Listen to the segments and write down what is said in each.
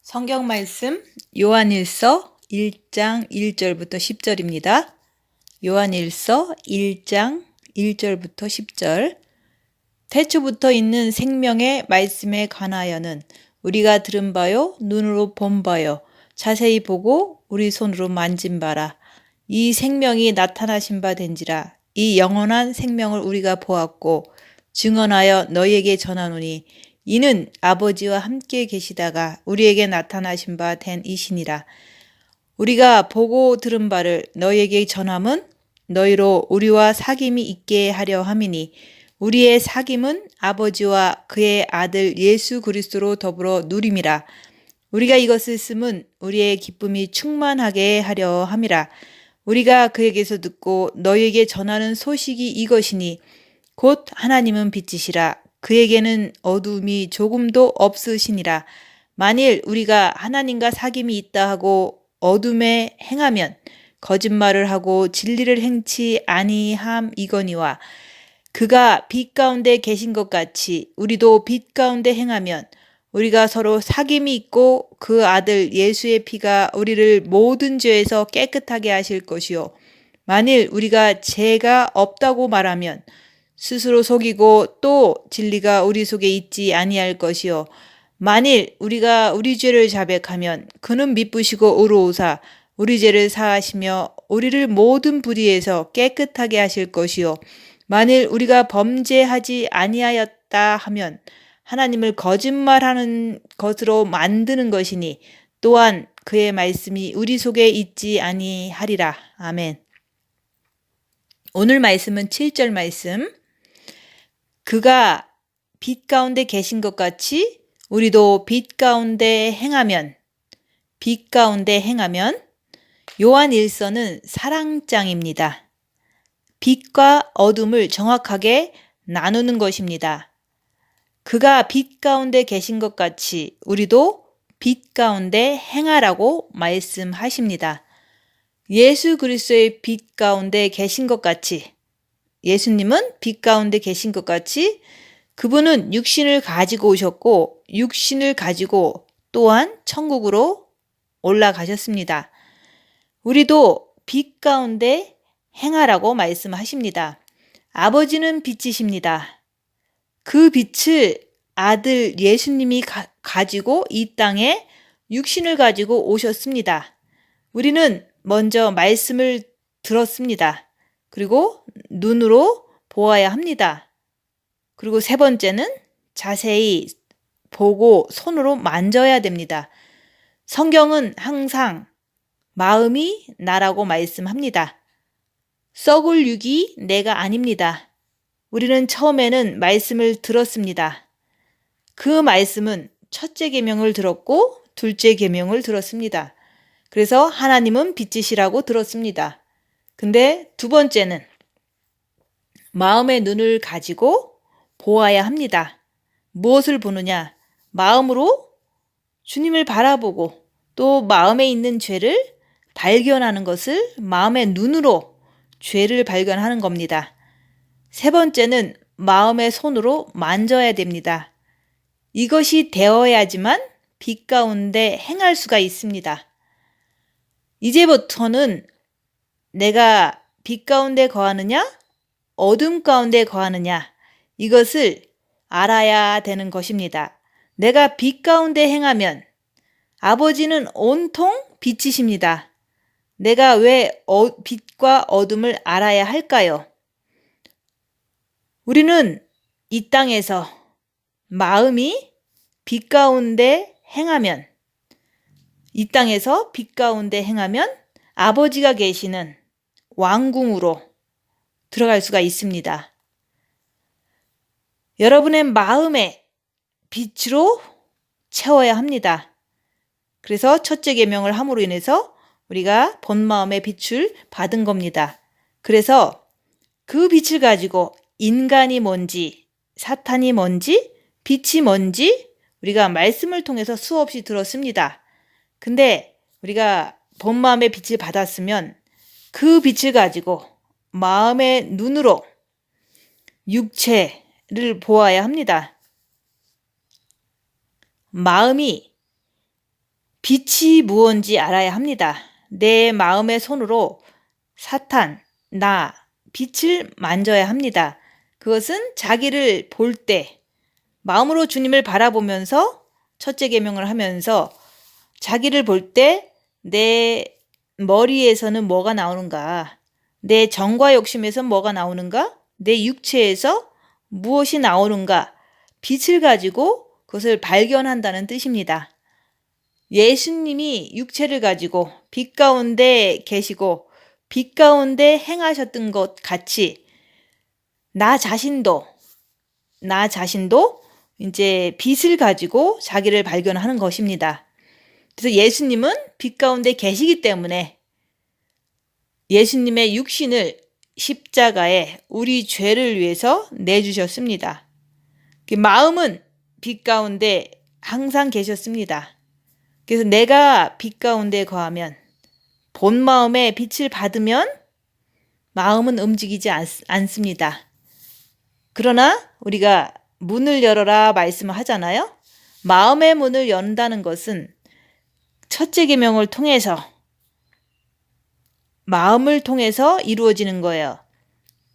성경 말씀 요한일서 1장 1절부터 10절입니다. 요한일서 1장 1절부터 10절. 태초부터 있는 생명의 말씀에 관하여는 우리가 들은 바요 눈으로 본 바요 자세히 보고 우리 손으로 만진 바라. 이 생명이 나타나신 바 된지라. 이 영원한 생명을 우리가 보았고 증언하여 너희에게 전하노니 이는 아버지와 함께 계시다가 우리에게 나타나신 바 된 이시니라. 우리가 보고 들은 바를 너희에게 전함은 너희로 우리와 사귐이 있게 하려 함이니 우리의 사귐은 아버지와 그의 아들 예수 그리스도로 더불어 누림이라. 우리가 이것을 쓰면 우리의 기쁨이 충만하게 하려 함이라. 우리가 그에게서 듣고 너희에게 전하는 소식이 이것이니 곧 하나님은 빛이시라. 그에게는 어두움이 조금도 없으시니라. 만일 우리가 하나님과 사귐이 있다 하고 어둠에 행하면 거짓말을 하고 진리를 행치 아니함이거니와 그가 빛 가운데 계신 것 같이 우리도 빛 가운데 행하면 우리가 서로 사귐이 있고 그 아들 예수의 피가 우리를 모든 죄에서 깨끗하게 하실 것이요. 만일 우리가 죄가 없다고 말하면 스스로 속이고 또 진리가 우리 속에 있지 아니할 것이요. 만일 우리가 우리 죄를 자백하면 그는 미쁘시고 의로우사 우리 죄를 사하시며 우리를 모든 불의에서 깨끗하게 하실 것이요. 만일 우리가 범죄하지 아니하였다 하면 하나님을 거짓말하는 것으로 만드는 것이니 또한 그의 말씀이 우리 속에 있지 아니하리라. 아멘. 오늘 말씀은 7절 말씀. 그가 빛 가운데 계신 것 같이 우리도 빛 가운데 행하면 요한일서는 사랑장입니다. 빛과 어둠을 정확하게 나누는 것입니다. 그가 빛 가운데 계신 것 같이 우리도 빛 가운데 행하라고 말씀하십니다. 예수 그리스도의 빛 가운데 계신 것 같이 예수님은 빛 가운데 계신 것 같이 그분은 육신을 가지고 오셨고 육신을 가지고 또한 천국으로 올라가셨습니다. 우리도 빛 가운데 행하라고 말씀하십니다. 아버지는 빛이십니다. 그 빛을 아들 예수님이 가지고 이 땅에 육신을 가지고 오셨습니다. 우리는 먼저 말씀을 들었습니다. 그리고 눈으로 보아야 합니다. 그리고 세 번째는 자세히 보고 손으로 만져야 됩니다. 성경은 항상 마음이 나라고 말씀합니다. 썩을 육이 내가 아닙니다. 우리는 처음에는 말씀을 들었습니다. 그 말씀은 첫째 계명을 들었고 둘째 계명을 들었습니다. 그래서 하나님은 빛이시라고 들었습니다. 근데 두 번째는 마음의 눈을 가지고 보아야 합니다. 무엇을 보느냐? 마음으로 주님을 바라보고 또 마음에 있는 죄를 발견하는 것을 마음의 눈으로 죄를 발견하는 겁니다. 세 번째는 마음의 손으로 만져야 됩니다. 이것이 되어야지만 빛 가운데 행할 수가 있습니다. 이제부터는 내가 빛 가운데 거하느냐, 어둠 가운데 거하느냐, 이것을 알아야 되는 것입니다. 내가 빛 가운데 행하면 아버지는 온통 빛이십니다. 내가 왜 빛과 어둠을 알아야 할까요? 우리는 이 땅에서 마음이 빛 가운데 행하면, 이 땅에서 빛 가운데 행하면 아버지가 계시는 왕궁으로 들어갈 수가 있습니다. 여러분의 마음에 빛으로 채워야 합니다. 그래서 첫째 계명을 함으로 인해서 우리가 본 마음의 빛을 받은 겁니다. 그래서 그 빛을 가지고 인간이 뭔지, 사탄이 뭔지, 빛이 뭔지 우리가 말씀을 통해서 수없이 들었습니다. 근데 우리가 본 마음의 빛을 받았으면 그 빛을 가지고 마음의 눈으로 육체를 보아야 합니다. 마음이 빛이 무언지 알아야 합니다. 내 마음의 손으로 사탄, 나, 빛을 만져야 합니다. 그것은 자기를 볼 때 마음으로 주님을 바라보면서 첫째 계명을 하면서 자기를 볼 때 내 머리에서는 뭐가 나오는가? 내 정과 욕심에서 뭐가 나오는가? 내 육체에서 무엇이 나오는가? 빛을 가지고 그것을 발견한다는 뜻입니다. 예수님이 육체를 가지고 빛 가운데 계시고 빛 가운데 행하셨던 것 같이 나 자신도 이제 빛을 가지고 자기를 발견하는 것입니다. 그래서 예수님은 빛 가운데 계시기 때문에 예수님의 육신을 십자가에 우리 죄를 위해서 내주셨습니다. 마음은 빛 가운데 항상 계셨습니다. 그래서 내가 빛 가운데 거하면 본 마음의 빛을 받으면 마음은 움직이지 않습니다. 그러나 우리가 문을 열어라 말씀을 하잖아요. 마음의 문을 연다는 것은 첫째 계명을 통해서 마음을 통해서 이루어지는 거예요.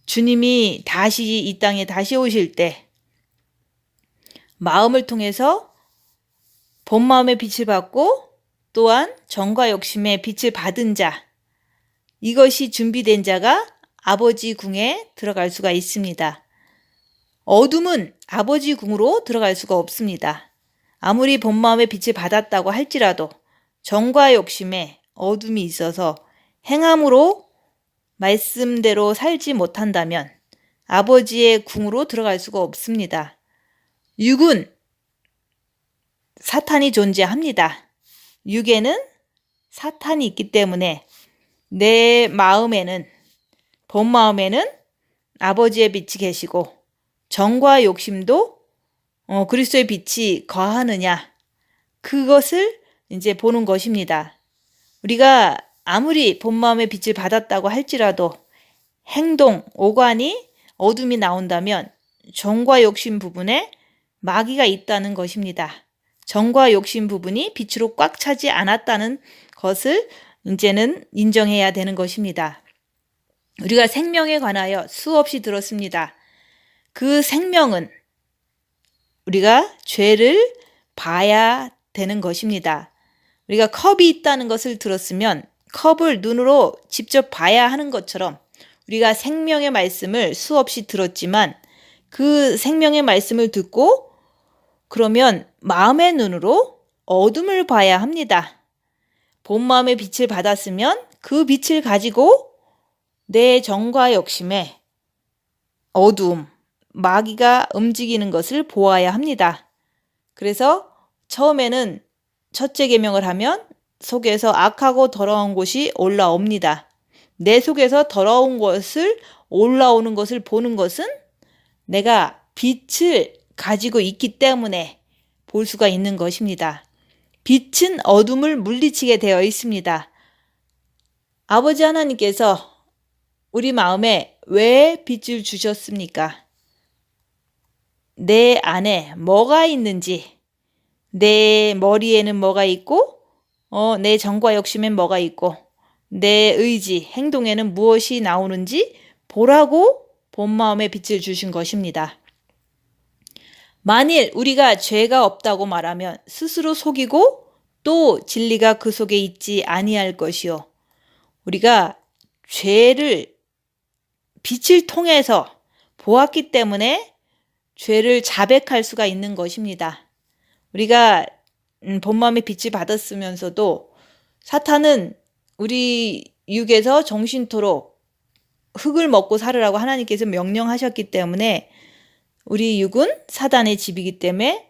주님이 다시 이 땅에 다시 오실 때 마음을 통해서 본 마음의 빛을 받고 또한 정과 욕심의 빛을 받은 자, 이것이 준비된 자가 아버지 궁에 들어갈 수가 있습니다. 어둠은 아버지 궁으로 들어갈 수가 없습니다. 아무리 본 마음의 빛을 받았다고 할지라도 정과 욕심에 어둠이 있어서 행함으로 말씀대로 살지 못한다면 아버지의 궁으로 들어갈 수가 없습니다. 육은 사탄이 존재합니다. 육에는 사탄이 있기 때문에 내 마음에는, 본 마음에는 아버지의 빛이 계시고 정과 욕심도 그리스도의 빛이 거하느냐, 그것을 이제 보는 것입니다. 우리가 아무리 본 마음의 빛을 받았다고 할지라도 행동, 오간이 어둠이 나온다면 정과 욕심 부분에 마귀가 있다는 것입니다. 정과 욕심 부분이 빛으로 꽉 차지 않았다는 것을 이제는 인정해야 되는 것입니다. 우리가 생명에 관하여 수없이 들었습니다. 그 생명은 우리가 죄를 봐야 되는 것입니다. 우리가 컵이 있다는 것을 들었으면 컵을 눈으로 직접 봐야 하는 것처럼 우리가 생명의 말씀을 수없이 들었지만 그 생명의 말씀을 듣고 그러면 마음의 눈으로 어둠을 봐야 합니다. 본 마음의 빛을 받았으면 그 빛을 가지고 내 정과 욕심에 어두움, 마귀가 움직이는 것을 보아야 합니다. 그래서 처음에는 첫째 계명을 하면 속에서 악하고 더러운 것이 올라옵니다. 내 속에서 더러운 것을 올라오는 것을 보는 것은 내가 빛을 가지고 있기 때문에 볼 수가 있는 것입니다. 빛은 어둠을 물리치게 되어 있습니다. 아버지 하나님께서 우리 마음에 왜 빛을 주셨습니까? 내 안에 뭐가 있는지, 내 머리에는 뭐가 있고, 내 정과 욕심엔 뭐가 있고, 내 의지, 행동에는 무엇이 나오는지 보라고 본 마음의 빛을 주신 것입니다. 만일 우리가 죄가 없다고 말하면 스스로 속이고 또 진리가 그 속에 있지 아니할 것이요. 우리가 죄를 빛을 통해서 보았기 때문에 죄를 자백할 수가 있는 것입니다. 우리가 본 마음의 빛을 받았으면서도 사탄은 우리 육에서 정신토록 흙을 먹고 살으라고 하나님께서 명령하셨기 때문에 우리 육은 사단의 집이기 때문에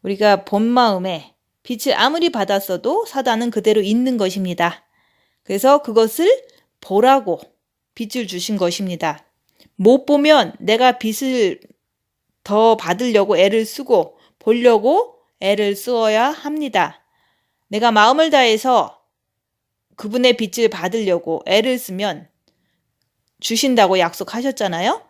우리가 본 마음에 빛을 아무리 받았어도 사단은 그대로 있는 것입니다. 그래서 그것을 보라고 빛을 주신 것입니다. 못 보면 내가 빛을 더 받으려고 애를 쓰고 보려고 애를 쓰어야 합니다. 내가 마음을 다해서 그분의 빛을 받으려고 애를 쓰면 주신다고 약속하셨잖아요.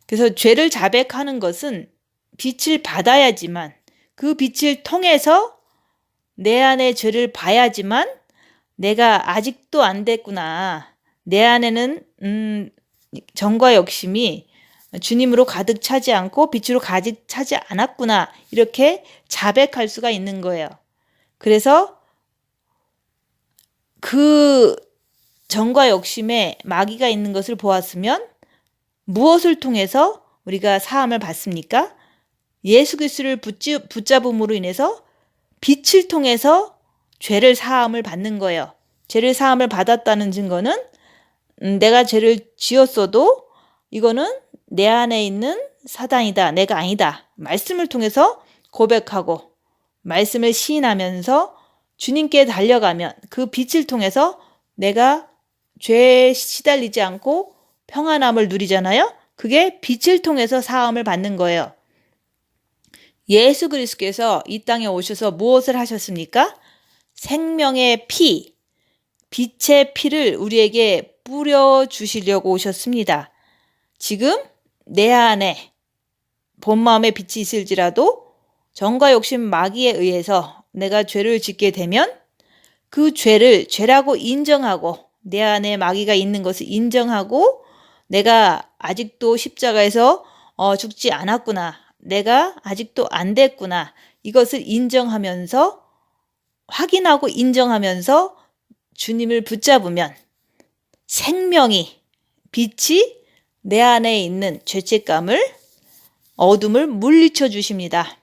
그래서 죄를 자백하는 것은 빛을 받아야지만 그 빛을 통해서 내 안에 죄를 봐야지만 내가 아직도 안 됐구나. 내 안에는 정과 욕심이 주님으로 가득 차지 않고 빛으로 가득 차지 않았구나. 이렇게 자백할 수가 있는 거예요. 그래서 그 정과 욕심에 마귀가 있는 것을 보았으면 무엇을 통해서 우리가 사함을 받습니까? 예수 그리스도를 붙잡음으로 인해서 빛을 통해서 죄를 사함을 받는 거예요. 죄를 사함을 받았다는 증거는 내가 죄를 지었어도 이거는 내 안에 있는 사단이다. 내가 아니다. 말씀을 통해서 고백하고 말씀을 시인하면서 주님께 달려가면 그 빛을 통해서 내가 죄에 시달리지 않고 평안함을 누리잖아요. 그게 빛을 통해서 사함을 받는 거예요. 예수 그리스도께서 이 땅에 오셔서 무엇을 하셨습니까? 생명의 피, 빛의 피를 우리에게 뿌려주시려고 오셨습니다. 지금 내 안에 본 마음의 빛이 있을지라도 정과 욕심 마귀에 의해서 내가 죄를 짓게 되면 그 죄를 죄라고 인정하고 내 안에 마귀가 있는 것을 인정하고 내가 아직도 십자가에서 죽지 않았구나. 내가 아직도 안 됐구나. 이것을 인정하면서 확인하고 인정하면서 주님을 붙잡으면 생명이 빛이 내 안에 있는 죄책감을 어둠을 물리쳐 주십니다.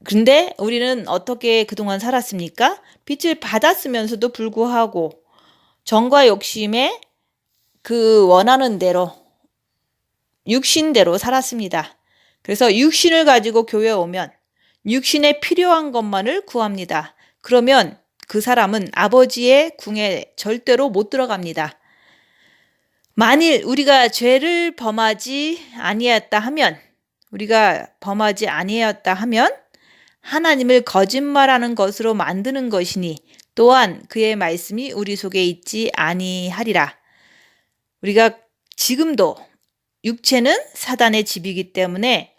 근데 우리는 어떻게 그동안 살았습니까? 빛을 받았으면서도 불구하고 정과 욕심에 그 원하는 대로 육신대로 살았습니다. 그래서 육신을 가지고 교회에 오면 육신에 필요한 것만을 구합니다. 그러면 그 사람은 아버지의 궁에 절대로 못 들어갑니다. 만일 우리가 죄를 범하지 아니했다 하면 하나님을 거짓말하는 것으로 만드는 것이니 또한 그의 말씀이 우리 속에 있지 아니하리라. 우리가 지금도 육체는 사단의 집이기 때문에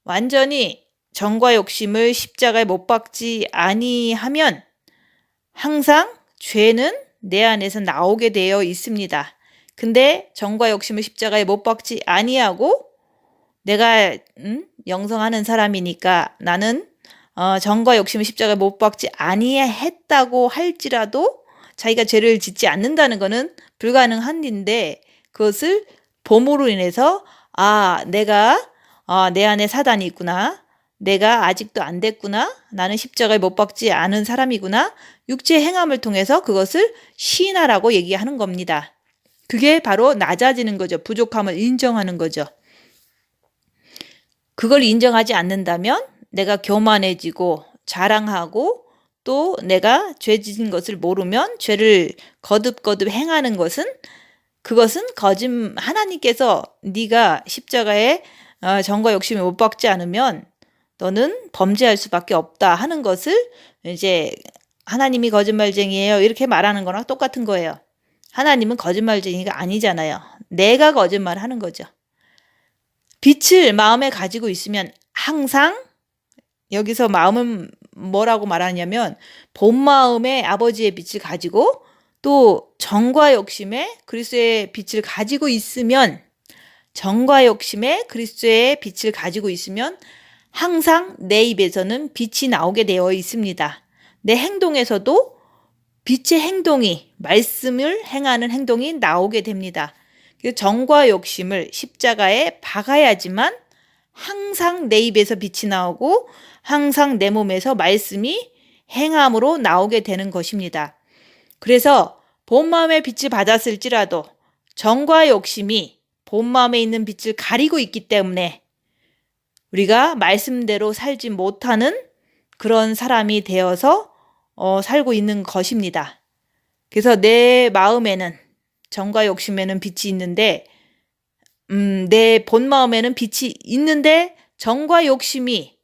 완전히 정과 욕심을 십자가에 못 박지 아니하면 항상 죄는 내 안에서 나오게 되어 있습니다. 근데 정과 욕심을 십자가에 못 박지 아니하고 내가 영성하는 사람이니까 나는 정과 욕심을 십자가에 못 박지 아니했다고 할지라도 자기가 죄를 짓지 않는다는 것은 불가능한 일인데 그것을 봄으로 인해서 내가 내 안에 사단이 있구나. 내가 아직도 안 됐구나. 나는 십자가에 못 박지 않은 사람이구나. 육체 행함을 통해서 그것을 시인하라고 얘기하는 겁니다. 그게 바로 낮아지는 거죠. 부족함을 인정하는 거죠. 그걸 인정하지 않는다면 내가 교만해지고 자랑하고 또 내가 죄 짓은 것을 모르면 죄를 거듭거듭 행하는 것은 그것은 하나님께서 네가 십자가에 정과 욕심에 못 박지 않으면 너는 범죄할 수밖에 없다 하는 것을 이제 하나님이 거짓말쟁이에요 이렇게 말하는 거랑 똑같은 거예요. 하나님은 거짓말쟁이가 아니잖아요. 내가 거짓말하는 거죠. 빛을 마음에 가지고 있으면 항상 여기서 마음은 뭐라고 말하냐면 본 마음에 아버지의 빛을 가지고 또 정과 욕심에 그리스도의 빛을 가지고 있으면 항상 내 입에서는 빛이 나오게 되어 있습니다. 내 행동에서도 빛의 행동이 말씀을 행하는 행동이 나오게 됩니다. 그래서 정과 욕심을 십자가에 박아야지만 항상 내 입에서 빛이 나오고 항상 내 몸에서 말씀이 행함으로 나오게 되는 것입니다. 그래서 본 마음의 빛을 받았을지라도 정과 욕심이 본 마음에 있는 빛을 가리고 있기 때문에 우리가 말씀대로 살지 못하는 그런 사람이 되어서 살고 있는 것입니다. 그래서 내 마음에는 정과 욕심에는 빛이 있는데 내 본 마음에는 빛이 있는데 정과 욕심이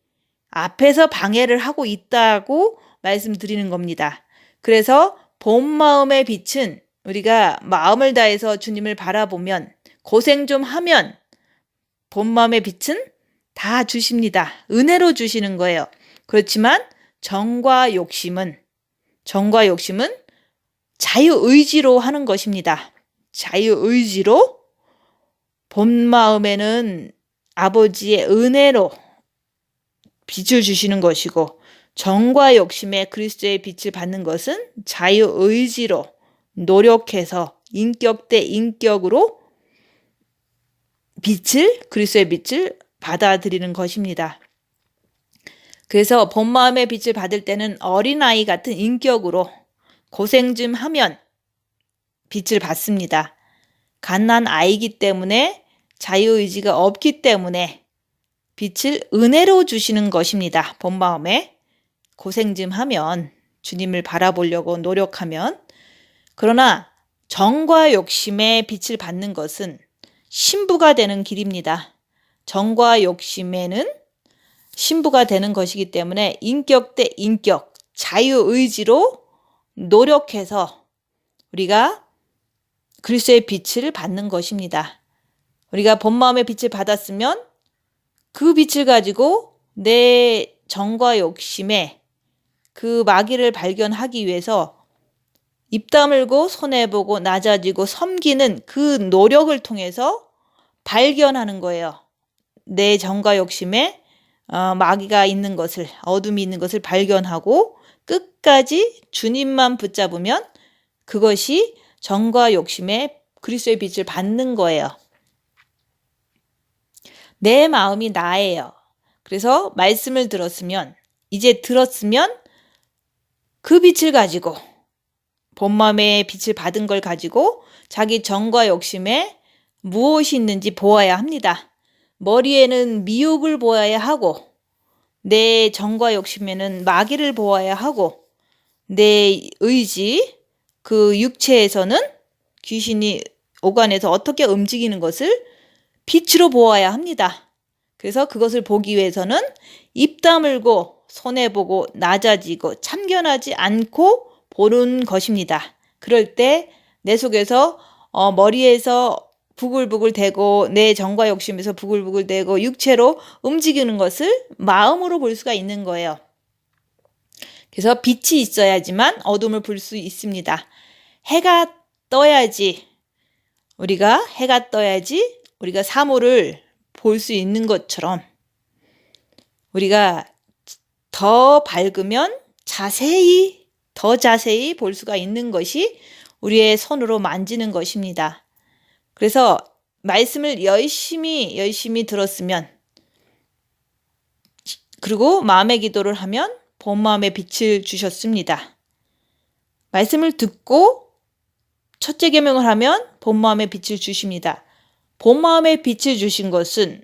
앞에서 방해를 하고 있다고 말씀드리는 겁니다. 그래서 본 마음의 빛은 우리가 마음을 다해서 주님을 바라보면 고생 좀 하면 본 마음의 빛은 다 주십니다. 은혜로 주시는 거예요. 그렇지만 정과 욕심은 자유의지로 하는 것입니다. 자유의지로 본 마음에는 아버지의 은혜로 빛을 주시는 것이고, 정과 욕심에 그리스도의 빛을 받는 것은 자유의지로 노력해서 인격 대 인격으로 그리스도의 빛을 받아들이는 것입니다. 그래서 본 마음의 빛을 받을 때는 어린아이 같은 인격으로 고생 좀 하면 빛을 받습니다. 갓난 아이기 때문에 자유의지가 없기 때문에 빛을 은혜로 주시는 것입니다. 본 마음에 고생 좀 하면, 주님을 바라보려고 노력하면. 그러나 정과 욕심에 빛을 받는 것은 신부가 되는 길입니다. 정과 욕심에는 신부가 되는 것이기 때문에 인격 대 인격, 자유의지로 노력해서 우리가 그리스도의 빛을 받는 것입니다. 우리가 본 마음의 빛을 받았으면 그 빛을 가지고 내 정과 욕심에 그 마귀를 발견하기 위해서 입 다물고 손해보고 낮아지고 섬기는 그 노력을 통해서 발견하는 거예요. 내 정과 욕심에 마귀가 있는 것을, 어둠이 있는 것을 발견하고 끝까지 주님만 붙잡으면 그것이 정과 욕심에 그리스도의 빛을 받는 거예요. 내 마음이 나예요. 그래서 말씀을 들었으면 그 빛을 가지고, 본 마음의 빛을 받은 걸 가지고 자기 정과 욕심에 무엇이 있는지 보아야 합니다. 머리에는 미혹을 보아야 하고, 내 정과 욕심에는 마귀를 보아야 하고, 내 의지, 그 육체에서는 귀신이 오간에서 어떻게 움직이는 것을 빛으로 보아야 합니다. 그래서 그것을 보기 위해서는 입 다물고 손해보고 낮아지고 참견하지 않고 보는 것입니다. 그럴 때 내 속에서 머리에서 부글부글 대고 내 정과 욕심에서 부글부글 대고 육체로 움직이는 것을 마음으로 볼 수가 있는 거예요. 그래서 빛이 있어야지만 어둠을 볼 수 있습니다. 해가 떠야지 우리가 사물을 볼 수 있는 것처럼, 우리가 더 밝으면 더 자세히 볼 수가 있는 것이 우리의 손으로 만지는 것입니다. 그래서 말씀을 열심히 들었으면, 그리고 마음의 기도를 하면 본 마음의 빛을 주셨습니다. 말씀을 듣고 첫째 계명을 하면 본 마음의 빛을 주십니다. 본 마음의 빛을 주신 것은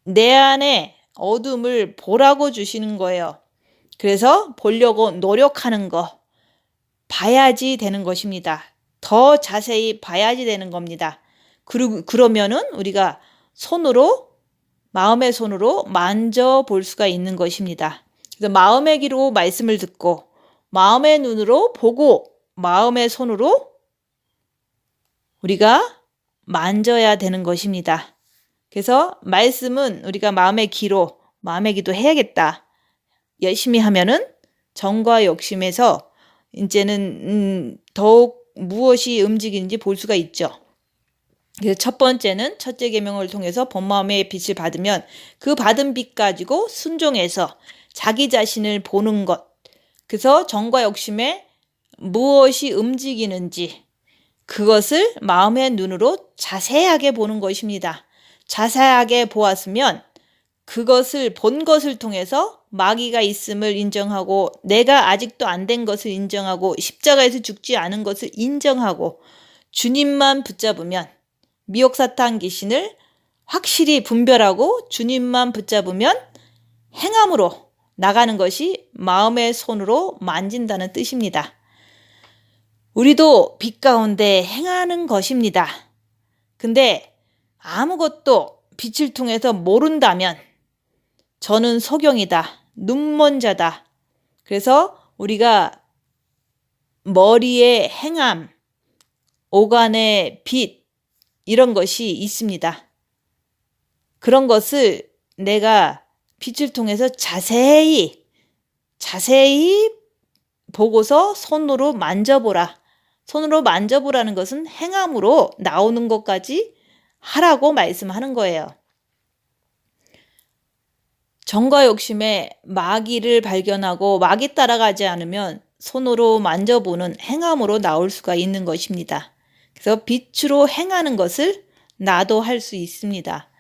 내 안에 어둠을 보라고 주시는 거예요. 그래서 보려고 노력하는 거, 봐야지 되는 것입니다. 더 자세히 봐야지 되는 겁니다. 그러면은 우리가 마음의 손으로 만져볼 수가 있는 것입니다. 그래서 마음의 귀로 말씀을 듣고, 마음의 눈으로 보고, 마음의 손으로 우리가 만져야 되는 것입니다. 그래서 말씀은 우리가 마음의 귀로, 마음의 귀도 해야겠다. 열심히 하면은 정과 욕심에서 이제는 더욱 무엇이 움직이는지 볼 수가 있죠. 그래서 첫 번째는 첫째 계명을 통해서 본 마음의 빛을 받으면 그 받은 빛 가지고 순종해서 자기 자신을 보는 것. 그래서 정과 욕심에 무엇이 움직이는지 그것을 마음의 눈으로 자세하게 보는 것입니다. 자세하게 보았으면 그것을 본 것을 통해서 마귀가 있음을 인정하고, 내가 아직도 안 된 것을 인정하고, 십자가에서 죽지 않은 것을 인정하고, 주님만 붙잡으면, 미혹 사탄 귀신을 확실히 분별하고 주님만 붙잡으면 행함으로 나가는 것이 마음의 손으로 만진다는 뜻입니다. 우리도 빛 가운데 행하는 것입니다. 근데 아무것도 빛을 통해서 모른다면 저는 소경이다, 눈먼 자다. 그래서 우리가 머리의 행함, 오간의 빛, 이런 것이 있습니다. 그런 것을 내가 빛을 통해서 자세히 자세히 보고서 손으로 만져보라. 손으로 만져보라는 것은 행함으로 나오는 것까지 하라고 말씀하는 거예요. 정과 욕심에 마귀를 발견하고 마귀 따라가지 않으면 손으로 만져보는 행함으로 나올 수가 있는 것입니다. 그래서 빛으로 행하는 것을 나도 할 수 있습니다.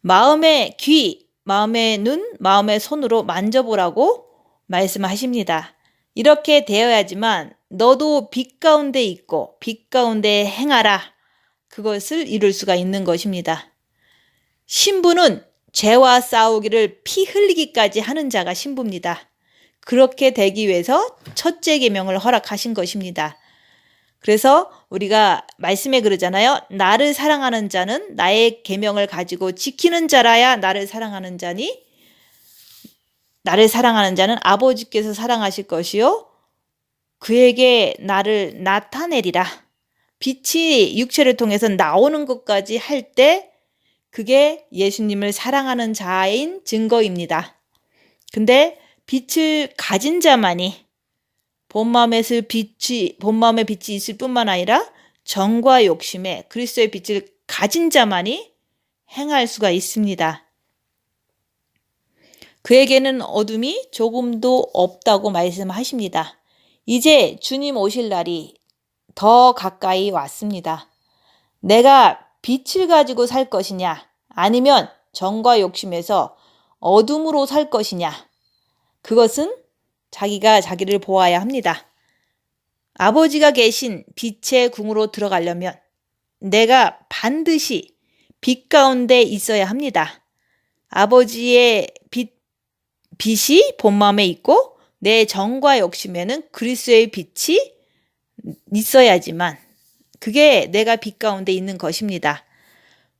마음의 귀, 마음의 눈, 마음의 손으로 만져보라고 말씀하십니다. 이렇게 되어야지만 너도 빛 가운데 있고 빛 가운데 행하라. 그것을 이룰 수가 있는 것입니다. 신부는 죄와 싸우기를 피 흘리기까지 하는 자가 신부입니다. 그렇게 되기 위해서 첫째 계명을 허락하신 것입니다. 그래서 우리가 말씀에 그러잖아요. 나를 사랑하는 자는 나의 계명을 가지고 지키는 자라야 나를 사랑하는 자니, 나를 사랑하는 자는 아버지께서 사랑하실 것이요 그에게 나를 나타내리라. 빛이 육체를 통해서 나오는 것까지 할 때 그게 예수님을 사랑하는 자인 증거입니다. 근데 빛을 가진 자만이 본 마음에 빛이 있을 뿐만 아니라 정과 욕심에 그리스도의 빛을 가진 자만이 행할 수가 있습니다. 그에게는 어둠이 조금도 없다고 말씀하십니다. 이제 주님 오실 날이 더 가까이 왔습니다. 내가 빛을 가지고 살 것이냐 아니면 정과 욕심에서 어둠으로 살 것이냐, 그것은 자기가 자기를 보아야 합니다. 아버지가 계신 빛의 궁으로 들어가려면 내가 반드시 빛 가운데 있어야 합니다. 아버지의 빛이 본 마음에 있고 내 정과 욕심에는 그리스도의 빛이 있어야지만 그게 내가 빛 가운데 있는 것입니다.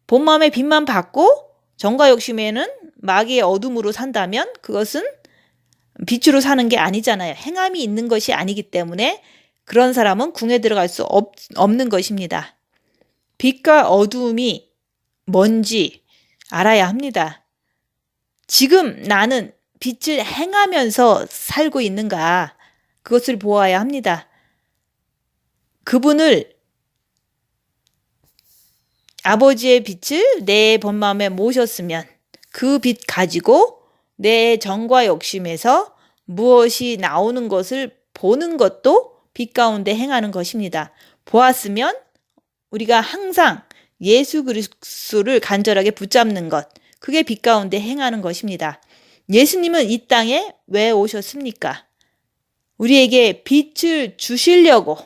본 마음의 빛만 받고 정과 욕심에는 마귀의 어둠으로 산다면 그것은 빛으로 사는 게 아니잖아요. 행함이 있는 것이 아니기 때문에 그런 사람은 궁에 들어갈 수 없는 것입니다. 빛과 어둠이 뭔지 알아야 합니다. 지금 나는 빛을 행하면서 살고 있는가, 그것을 보아야 합니다. 그분을, 아버지의 빛을 내 본마음에 모셨으면 그 빛 가지고 내 정과 욕심에서 무엇이 나오는 것을 보는 것도 빛 가운데 행하는 것입니다. 보았으면 우리가 항상 예수 그리스도를 간절하게 붙잡는 것, 그게 빛 가운데 행하는 것입니다. 예수님은 이 땅에 왜 오셨습니까? 우리에게 빛을 주시려고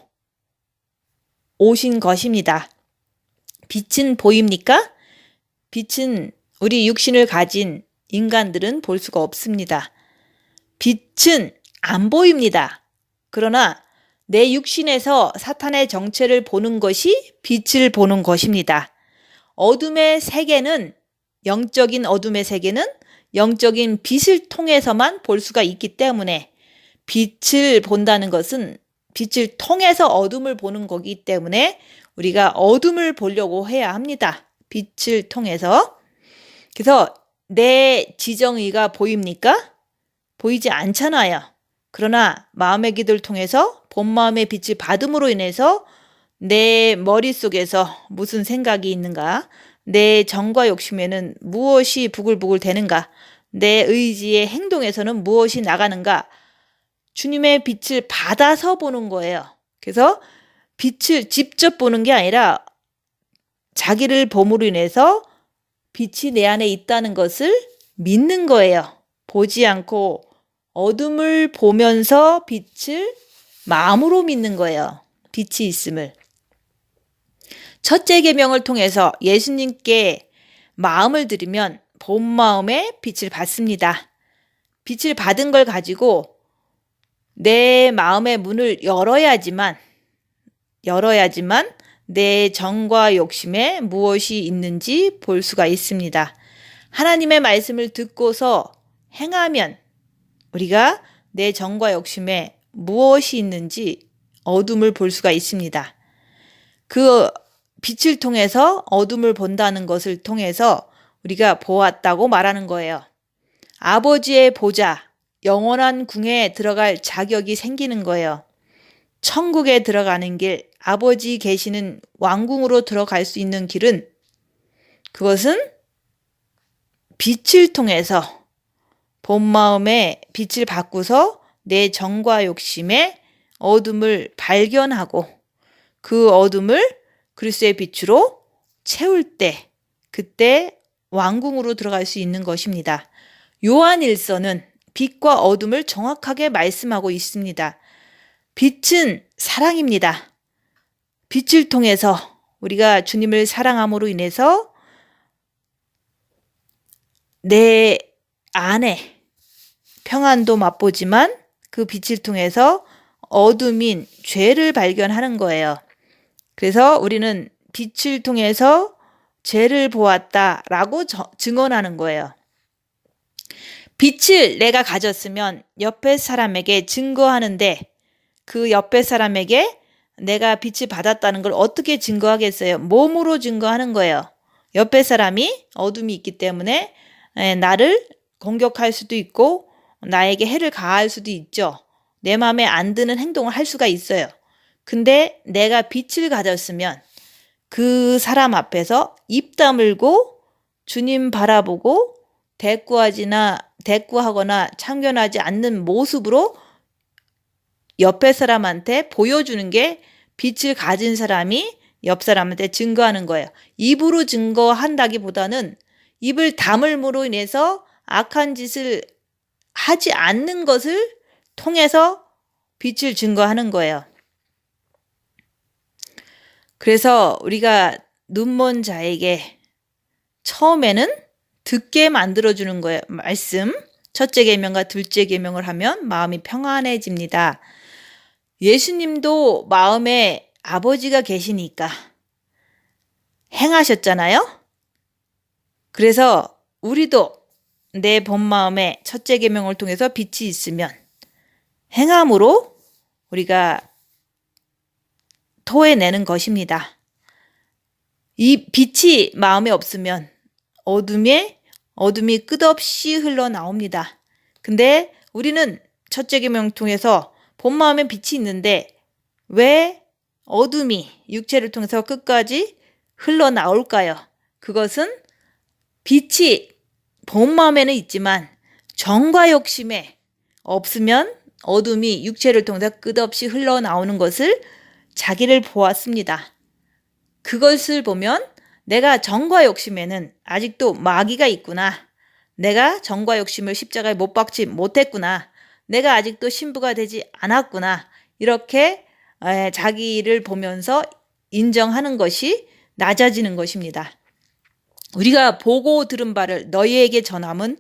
오신 것입니다. 빛은 보입니까? 빛은 우리 육신을 가진 인간들은 볼 수가 없습니다. 빛은 안 보입니다. 그러나 내 육신에서 사탄의 정체를 보는 것이 빛을 보는 것입니다. 어둠의 세계는, 영적인 어둠의 세계는 영적인 빛을 통해서만 볼 수가 있기 때문에 빛을 본다는 것은 빛을 통해서 어둠을 보는 거기 때문에 우리가 어둠을 보려고 해야 합니다. 빛을 통해서. 그래서 내 지정의가 보입니까? 보이지 않잖아요. 그러나 마음의 기도를 통해서 본 마음의 빛을 받음으로 인해서 내 머릿속에서 무슨 생각이 있는가, 내 정과 욕심에는 무엇이 부글부글 되는가, 내 의지의 행동에서는 무엇이 나가는가, 주님의 빛을 받아서 보는 거예요. 그래서 빛을 직접 보는 게 아니라 자기를 봄으로 인해서 빛이 내 안에 있다는 것을 믿는 거예요. 보지 않고 어둠을 보면서 빛을 마음으로 믿는 거예요. 빛이 있음을. 첫째 계명을 통해서 예수님께 마음을 드리면 본 마음에 빛을 받습니다. 빛을 받은 걸 가지고 내 마음의 문을 열어야지만 내 정과 욕심에 무엇이 있는지 볼 수가 있습니다. 하나님의 말씀을 듣고서 행하면 우리가 내 정과 욕심에 무엇이 있는지 어둠을 볼 수가 있습니다. 그 빛을 통해서 어둠을 본다는 것을 통해서 우리가 보았다고 말하는 거예요. 아버지의 보좌, 영원한 궁에 들어갈 자격이 생기는 거예요. 천국에 들어가는 길, 아버지 계시는 왕궁으로 들어갈 수 있는 길은 그것은 빛을 통해서 본 마음에 빛을 바꾸서 내 정과 욕심의 어둠을 발견하고 그 어둠을 그리스도의 빛으로 채울 때 그때 왕궁으로 들어갈 수 있는 것입니다. 요한일서는 빛과 어둠을 정확하게 말씀하고 있습니다. 빛은 사랑입니다. 빛을 통해서 우리가 주님을 사랑함으로 인해서 내 안에 평안도 맛보지만 그 빛을 통해서 어둠인 죄를 발견하는 거예요. 그래서 우리는 빛을 통해서 죄를 보았다라고 증언하는 거예요. 빛을 내가 가졌으면 옆에 사람에게 증거하는데 그 옆에 사람에게 내가 빛을 받았다는 걸 어떻게 증거하겠어요? 몸으로 증거하는 거예요. 옆에 사람이 어둠이 있기 때문에 나를 공격할 수도 있고 나에게 해를 가할 수도 있죠. 내 마음에 안 드는 행동을 할 수가 있어요. 근데 내가 빛을 가졌으면 그 사람 앞에서 입 다물고 주님 바라보고 대꾸하거나 참견하지 않는 모습으로 옆에 사람한테 보여주는 게 빛을 가진 사람이 옆 사람한테 증거하는 거예요. 입으로 증거한다기보다는 입을 다물므로 인해서 악한 짓을 하지 않는 것을 통해서 빛을 증거하는 거예요. 그래서 우리가 눈먼 자에게 처음에는 듣게 만들어주는 거예요. 말씀. 첫째 계명과 둘째 계명을 하면 마음이 평안해집니다. 예수님도 마음에 아버지가 계시니까 행하셨잖아요. 그래서 우리도 내 본 마음에 첫째 계명을 통해서 빛이 있으면 행함으로 우리가 토해내는 것입니다. 이 빛이 마음에 없으면 어둠이 끝없이 흘러나옵니다. 근데 우리는 첫째 계명 통해서 본 마음에 빛이 있는데 왜 어둠이 육체를 통해서 끝까지 흘러나올까요? 그것은 빛이 본 마음에는 있지만 정과 욕심에 없으면 어둠이 육체를 통해서 끝없이 흘러나오는 것을 자기를 보았습니다. 그것을 보면 내가 정과 욕심에는 아직도 마귀가 있구나. 내가 정과 욕심을 십자가에 못 박지 못했구나. 내가 아직도 신부가 되지 않았구나. 이렇게 자기를 보면서 인정하는 것이 낮아지는 것입니다. 우리가 보고 들은 바를 너희에게 전함은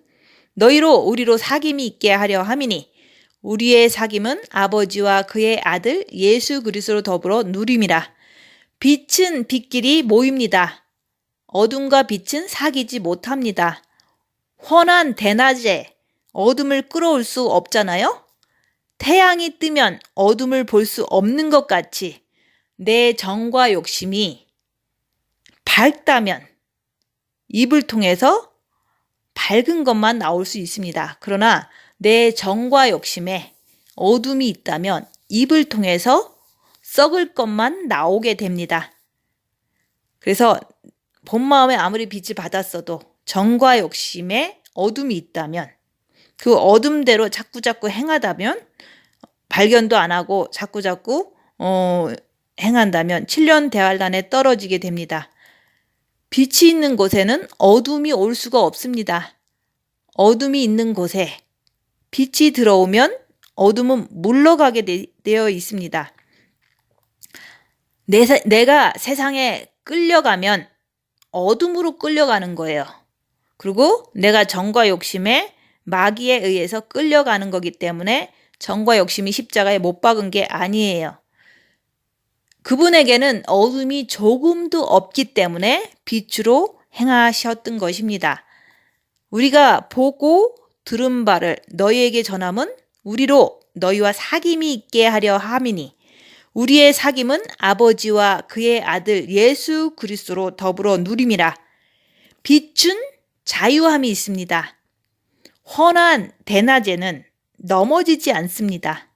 너희로 우리로 사귐이 있게 하려 함이니 우리의 사귐은 아버지와 그의 아들 예수 그리스도로 더불어 누림이라. 빛은 빛끼리 모입니다. 어둠과 빛은 사귀지 못합니다. 환한 대낮에 어둠을 끌어올 수 없잖아요. 태양이 뜨면 어둠을 볼 수 없는 것 같이 내 정과 욕심이 밝다면 입을 통해서 밝은 것만 나올 수 있습니다. 그러나 내 정과 욕심에 어둠이 있다면 입을 통해서 썩을 것만 나오게 됩니다. 그래서 본 마음에 아무리 빛을 받았어도 정과 욕심에 어둠이 있다면 그 어둠대로 자꾸자꾸 행하다면 발견도 안 하고 자꾸자꾸 행한다면 7년 대환란에 떨어지게 됩니다. 빛이 있는 곳에는 어둠이 올 수가 없습니다. 어둠이 있는 곳에 빛이 들어오면 어둠은 물러가게 되어 있습니다. 내가 세상에 끌려가면 어둠으로 끌려가는 거예요. 그리고 내가 정과 욕심에 마귀에 의해서 끌려가는 거기 때문에 정과 욕심이 십자가에 못 박은 게 아니에요. 그분에게는 어둠이 조금도 없기 때문에 빛으로 행하셨던 것입니다. 우리가 보고 들은 바를 너희에게 전함은 우리로 너희와 사귐이 있게 하려 함이니 우리의 사귐은 아버지와 그의 아들 예수 그리스도로 더불어 누림이라. 빛은 자유함이 있습니다. 환한 대낮에는 넘어지지 않습니다.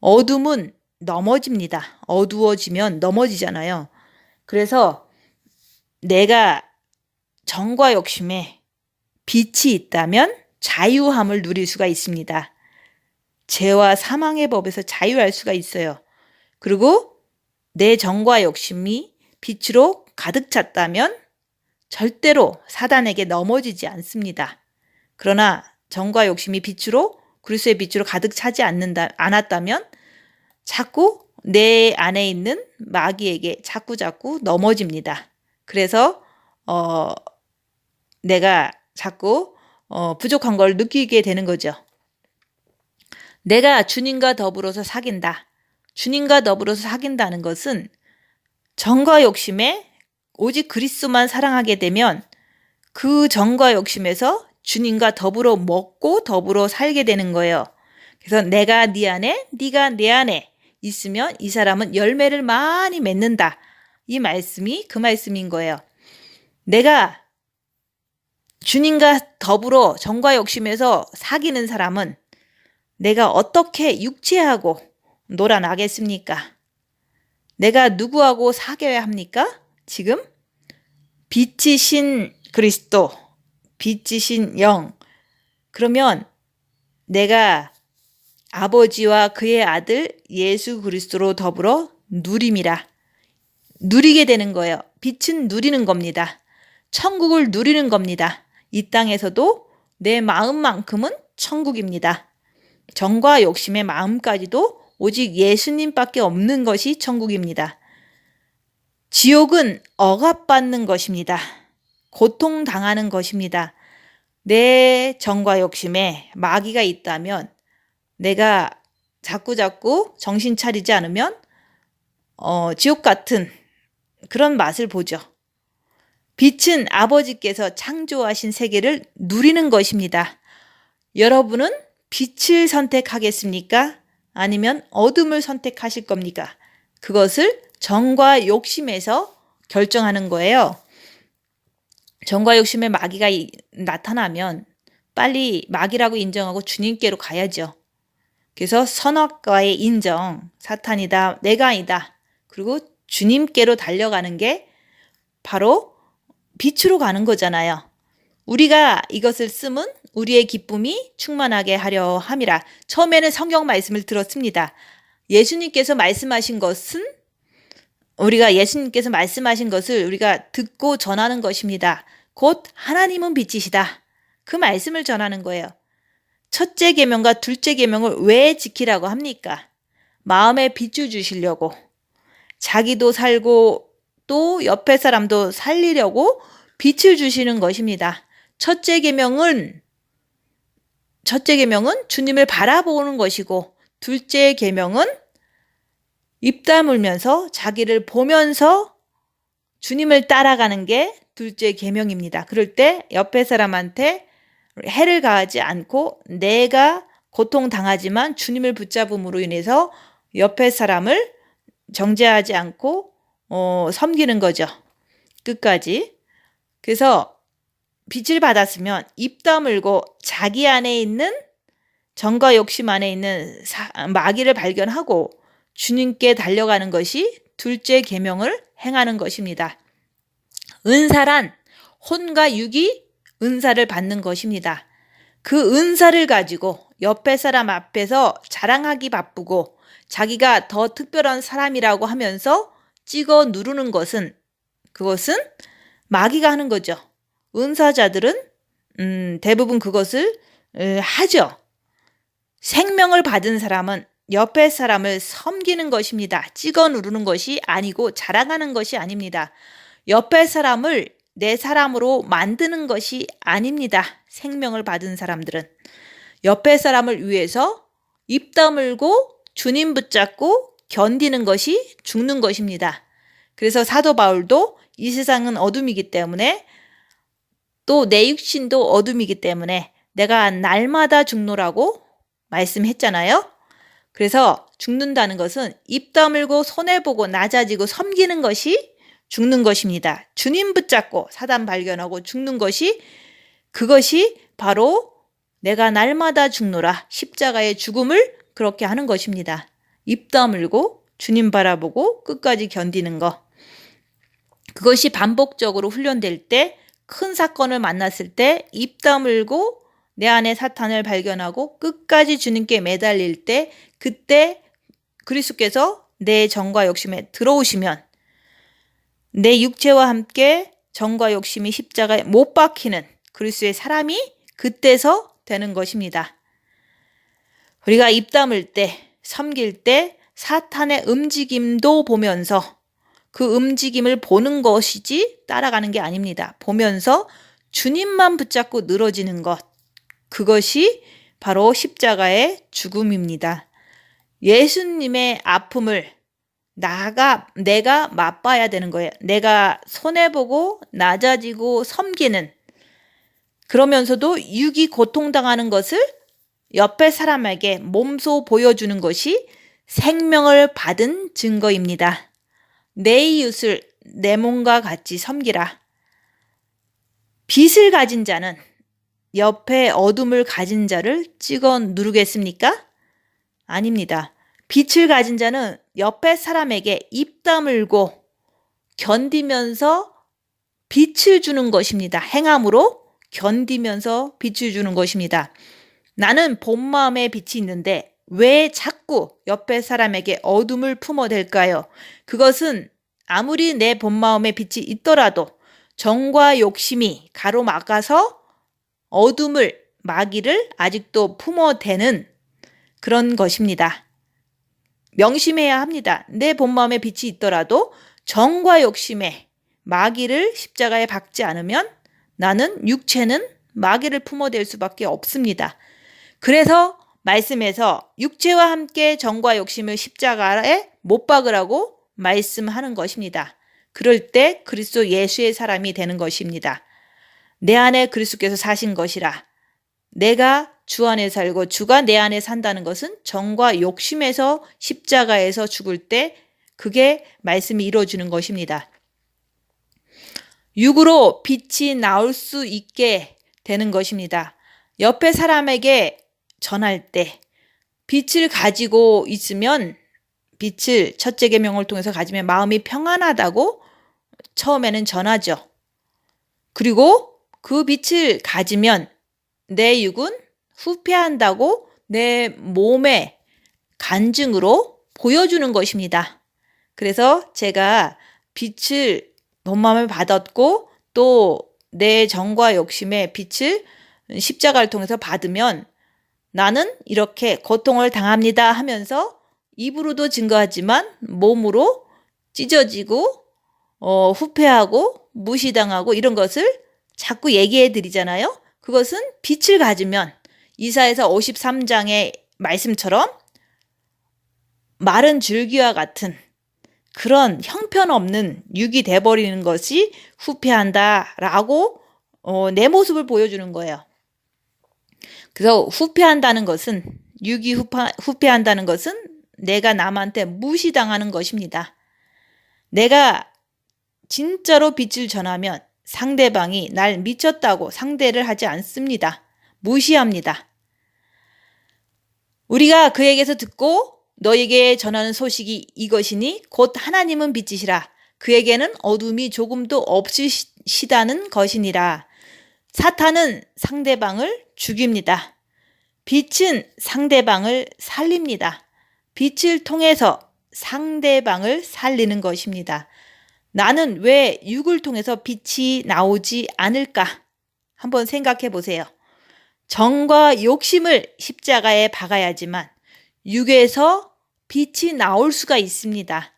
어둠은 넘어집니다. 어두워지면 넘어지잖아요. 그래서 내가 정과 욕심에 빛이 있다면 자유함을 누릴 수가 있습니다. 죄와 사망의 법에서 자유할 수가 있어요. 그리고 내 정과 욕심이 빛으로 가득 찼다면 절대로 사단에게 넘어지지 않습니다. 그러나 정과 욕심이 빛으로, 그리스도의 빛으로 가득 차지 않았다면 자꾸 내 안에 있는 마귀에게 자꾸 넘어집니다. 그래서 내가 자꾸 부족한 걸 느끼게 되는 거죠. 내가 주님과 더불어서 사귄다. 주님과 더불어서 사귄다는 것은 정과 욕심에 오직 그리스도만 사랑하게 되면 그 정과 욕심에서 주님과 더불어 먹고 더불어 살게 되는 거예요. 그래서 내가 네 안에, 네가 내 안에 있으면 이 사람은 열매를 많이 맺는다. 이 말씀이 그 말씀인 거예요. 내가 주님과 더불어 정과 욕심에서 사귀는 사람은 내가 어떻게 육체하고 놀아나겠습니까? 내가 누구하고 사귀어야 합니까? 지금 빛이신 그리스도, 빛이신 영. 그러면 내가 아버지와 그의 아들 예수 그리스도로 더불어 누림이라. 누리게 되는 거예요. 빛은 누리는 겁니다. 천국을 누리는 겁니다. 이 땅에서도 내 마음만큼은 천국입니다. 정과 욕심의 마음까지도 오직 예수님밖에 없는 것이 천국입니다. 지옥은 억압받는 것입니다. 고통당하는 것입니다. 내 정과 욕심에 마귀가 있다면 내가 자꾸 정신 차리지 않으면 지옥 같은 그런 맛을 보죠. 빛은 아버지께서 창조하신 세계를 누리는 것입니다. 여러분은 빛을 선택하겠습니까? 아니면 어둠을 선택하실 겁니까? 그것을 정과 욕심에서 결정하는 거예요. 정과 욕심의 마귀가 나타나면 빨리 마귀라고 인정하고 주님께로 가야죠. 그래서 선악과의 인정, 사탄이다, 내가 아니다. 그리고 주님께로 달려가는 게 바로 빛으로 가는 거잖아요. 우리가 이것을 쓰면 우리의 기쁨이 충만하게 하려 함이라. 처음에는 성경 말씀을 들었습니다. 예수님께서 말씀하신 것은 예수님께서 말씀하신 것을 우리가 듣고 전하는 것입니다. 곧 하나님은 빛이시다. 그 말씀을 전하는 거예요. 첫째 계명과 둘째 계명을 왜 지키라고 합니까? 마음에 빛을 주시려고, 자기도 살고 또 옆에 사람도 살리려고 빛을 주시는 것입니다. 첫째 계명은 주님을 바라보는 것이고, 둘째 계명은 입 다물면서 자기를 보면서 주님을 따라가는 게 둘째 계명입니다. 그럴 때 옆에 사람한테 해를 가하지 않고 내가 고통당하지만 주님을 붙잡음으로 인해서 옆에 사람을 정죄하지 않고 섬기는 거죠. 끝까지. 그래서 빛을 받았으면 입 다물고 자기 안에 있는 정과 욕심 안에 있는 마귀를 발견하고 주님께 달려가는 것이 둘째 계명을 행하는 것입니다. 은사란 혼과 육이 은사를 받는 것입니다. 그 은사를 가지고 옆에 사람 앞에서 자랑하기 바쁘고 자기가 더 특별한 사람이라고 하면서 찍어 누르는 그것은 마귀가 하는 거죠. 은사자들은 대부분 그것을 하죠. 생명을 받은 사람은 옆에 사람을 섬기는 것입니다. 찍어 누르는 것이 아니고 자랑하는 것이 아닙니다. 옆에 사람을 내 사람으로 만드는 것이 아닙니다. 생명을 받은 사람들은 옆에 사람을 위해서 입 다물고 주님 붙잡고 견디는 것이 죽는 것입니다. 그래서 사도 바울도 이 세상은 어둠이기 때문에 또 내 육신도 어둠이기 때문에 내가 날마다 죽노라고 말씀했잖아요. 그래서 죽는다는 것은 입 다물고 손해보고 낮아지고 섬기는 것이 죽는 것입니다. 주님 붙잡고 사단 발견하고 죽는 것이 그것이 바로 내가 날마다 죽노라. 십자가의 죽음을 그렇게 하는 것입니다. 입 다물고 주님 바라보고 끝까지 견디는 것. 그것이 반복적으로 훈련될 때, 큰 사건을 만났을 때 입 다물고 내 안에 사탄을 발견하고 끝까지 주님께 매달릴 때, 그때 그리스도께서 내 정과 욕심에 들어오시면 내 육체와 함께 정과 욕심이 십자가에 못 박히는 그리스도의 사람이 그때서 되는 것입니다. 우리가 입 다물 때, 섬길 때 사탄의 움직임도 보면서 그 움직임을 보는 것이지 따라가는 게 아닙니다. 보면서 주님만 붙잡고 늘어지는 것, 그것이 바로 십자가의 죽음입니다. 예수님의 아픔을 내가 맛봐야 되는 거예요. 내가 손해보고 낮아지고 섬기는, 그러면서도 육이 고통당하는 것을 옆에 사람에게 몸소 보여주는 것이 생명을 받은 증거입니다. 내 이웃을 내 몸과 같이 섬기라. 빛을 가진 자는 옆에 어둠을 가진 자를 찍어 누르겠습니까? 아닙니다. 빛을 가진 자는 옆에 사람에게 입 다물고 견디면서 빛을 주는 것입니다. 행함으로 견디면서 빛을 주는 것입니다. 나는 본 마음에 빛이 있는데 왜 자꾸 옆에 사람에게 어둠을 품어댈까요? 그것은 아무리 내 본 마음에 빛이 있더라도 정과 욕심이 가로막아서 어둠을, 마귀를 아직도 품어대는 그런 것입니다. 명심해야 합니다. 내 본 마음에 빛이 있더라도 정과 욕심에 마귀를 십자가에 박지 않으면 나는 육체는 마귀를 품어댈 수밖에 없습니다. 그래서 말씀에서 육체와 함께 정과 욕심을 십자가에 못 박으라고 말씀하는 것입니다. 그럴 때 그리스도 예수의 사람이 되는 것입니다. 내 안에 그리스도께서 사신 것이라. 내가 주 안에 살고 주가 내 안에 산다는 것은 정과 욕심에서 십자가에서 죽을 때 그게 말씀이 이루어지는 것입니다. 육으로 빛이 나올 수 있게 되는 것입니다. 옆에 사람에게 전할 때 빛을 가지고 있으면, 빛을 첫째 계명을 통해서 가지면 마음이 평안하다고 처음에는 전하죠. 그리고 그 빛을 가지면 내 육은 후패한다고 내 몸의 간증으로 보여주는 것입니다. 그래서 제가 빛을 본 마음에 받았고 또 내 정과 욕심의 빛을 십자가를 통해서 받으면 나는 이렇게 고통을 당합니다 하면서 입으로도 증거하지만 몸으로 찢어지고 후패하고 무시당하고 이런 것을 자꾸 얘기해 드리잖아요. 그것은 빛을 가지면 이사야서 53장의 말씀처럼 마른 줄기와 같은 그런 형편없는 육이 돼버리는 것이 후패한다라고 내 모습을 보여주는 거예요. 그래서 후패한다는 것은, 육이 후패한다는 것은 내가 남한테 무시당하는 것입니다. 내가 진짜로 빛을 전하면 상대방이 날 미쳤다고 상대를 하지 않습니다. 무시합니다. 우리가 그에게서 듣고 너에게 전하는 소식이 이것이니 곧 하나님은 빛이시라. 그에게는 어둠이 조금도 없으시다는 것이니라. 사탄은 상대방을 죽입니다. 빛은 상대방을 살립니다. 빛을 통해서 상대방을 살리는 것입니다. 나는 왜 육을 통해서 빛이 나오지 않을까? 한번 생각해 보세요. 정과 욕심을 십자가에 박아야지만 육에서 빛이 나올 수가 있습니다.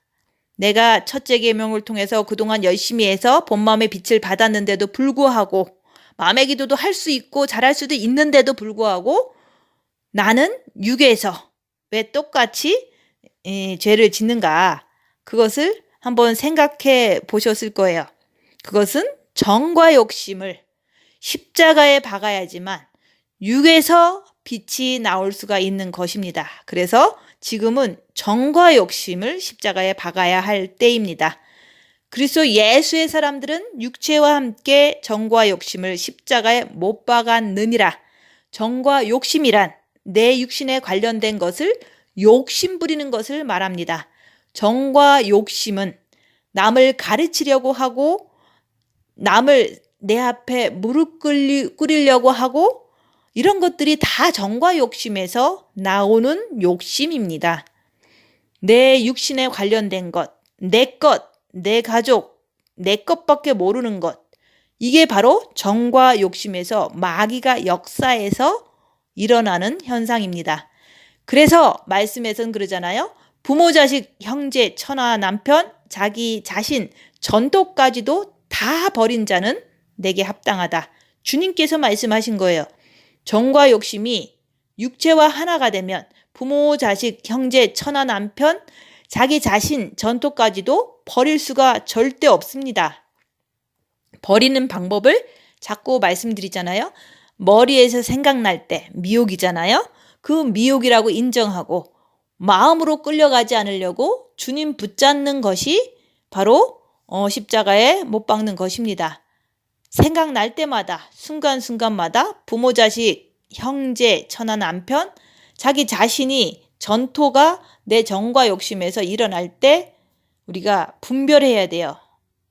내가 첫째 계명을 통해서 그동안 열심히 해서 본 마음의 빛을 받았는데도 불구하고, 마음의 기도도 할 수 있고 잘할 수도 있는데도 불구하고 나는 육에서 왜 똑같이 죄를 짓는가? 그것을 한번 생각해 보셨을 거예요. 그것은 정과 욕심을 십자가에 박아야지만 육에서 빛이 나올 수가 있는 것입니다. 그래서 지금은 정과 욕심을 십자가에 박아야 할 때입니다. 그리스도 예수의 사람들은 육체와 함께 정과 욕심을 십자가에 못 박았느니라. 정과 욕심이란 내 육신에 관련된 것을 욕심 부리는 것을 말합니다. 정과 욕심은 남을 가르치려고 하고 남을 내 앞에 무릎 꿇으려고 하고 이런 것들이 다 정과 욕심에서 나오는 욕심입니다. 내 육신에 관련된 것, 내 것, 내 가족, 내 것밖에 모르는 것. 이게 바로 정과 욕심에서 마귀가 역사해서 일어나는 현상입니다. 그래서 말씀에서는 그러잖아요. 부모, 자식, 형제, 처나 남편, 자기 자신, 전토까지도 다 버린 자는 내게 합당하다. 주님께서 말씀하신 거예요. 정과 욕심이 육체와 하나가 되면 부모, 자식, 형제, 처나 남편, 자기 자신, 전토까지도 버릴 수가 절대 없습니다. 버리는 방법을 자꾸 말씀드리잖아요. 머리에서 생각날 때 미혹이잖아요. 그 미혹이라고 인정하고 마음으로 끌려가지 않으려고 주님 붙잡는 것이 바로 십자가에 못 박는 것입니다. 생각날 때마다 순간순간마다 부모, 자식, 형제, 처나 남편, 자기 자신이 전토가 내 정과 욕심에서 일어날 때 우리가 분별해야 돼요.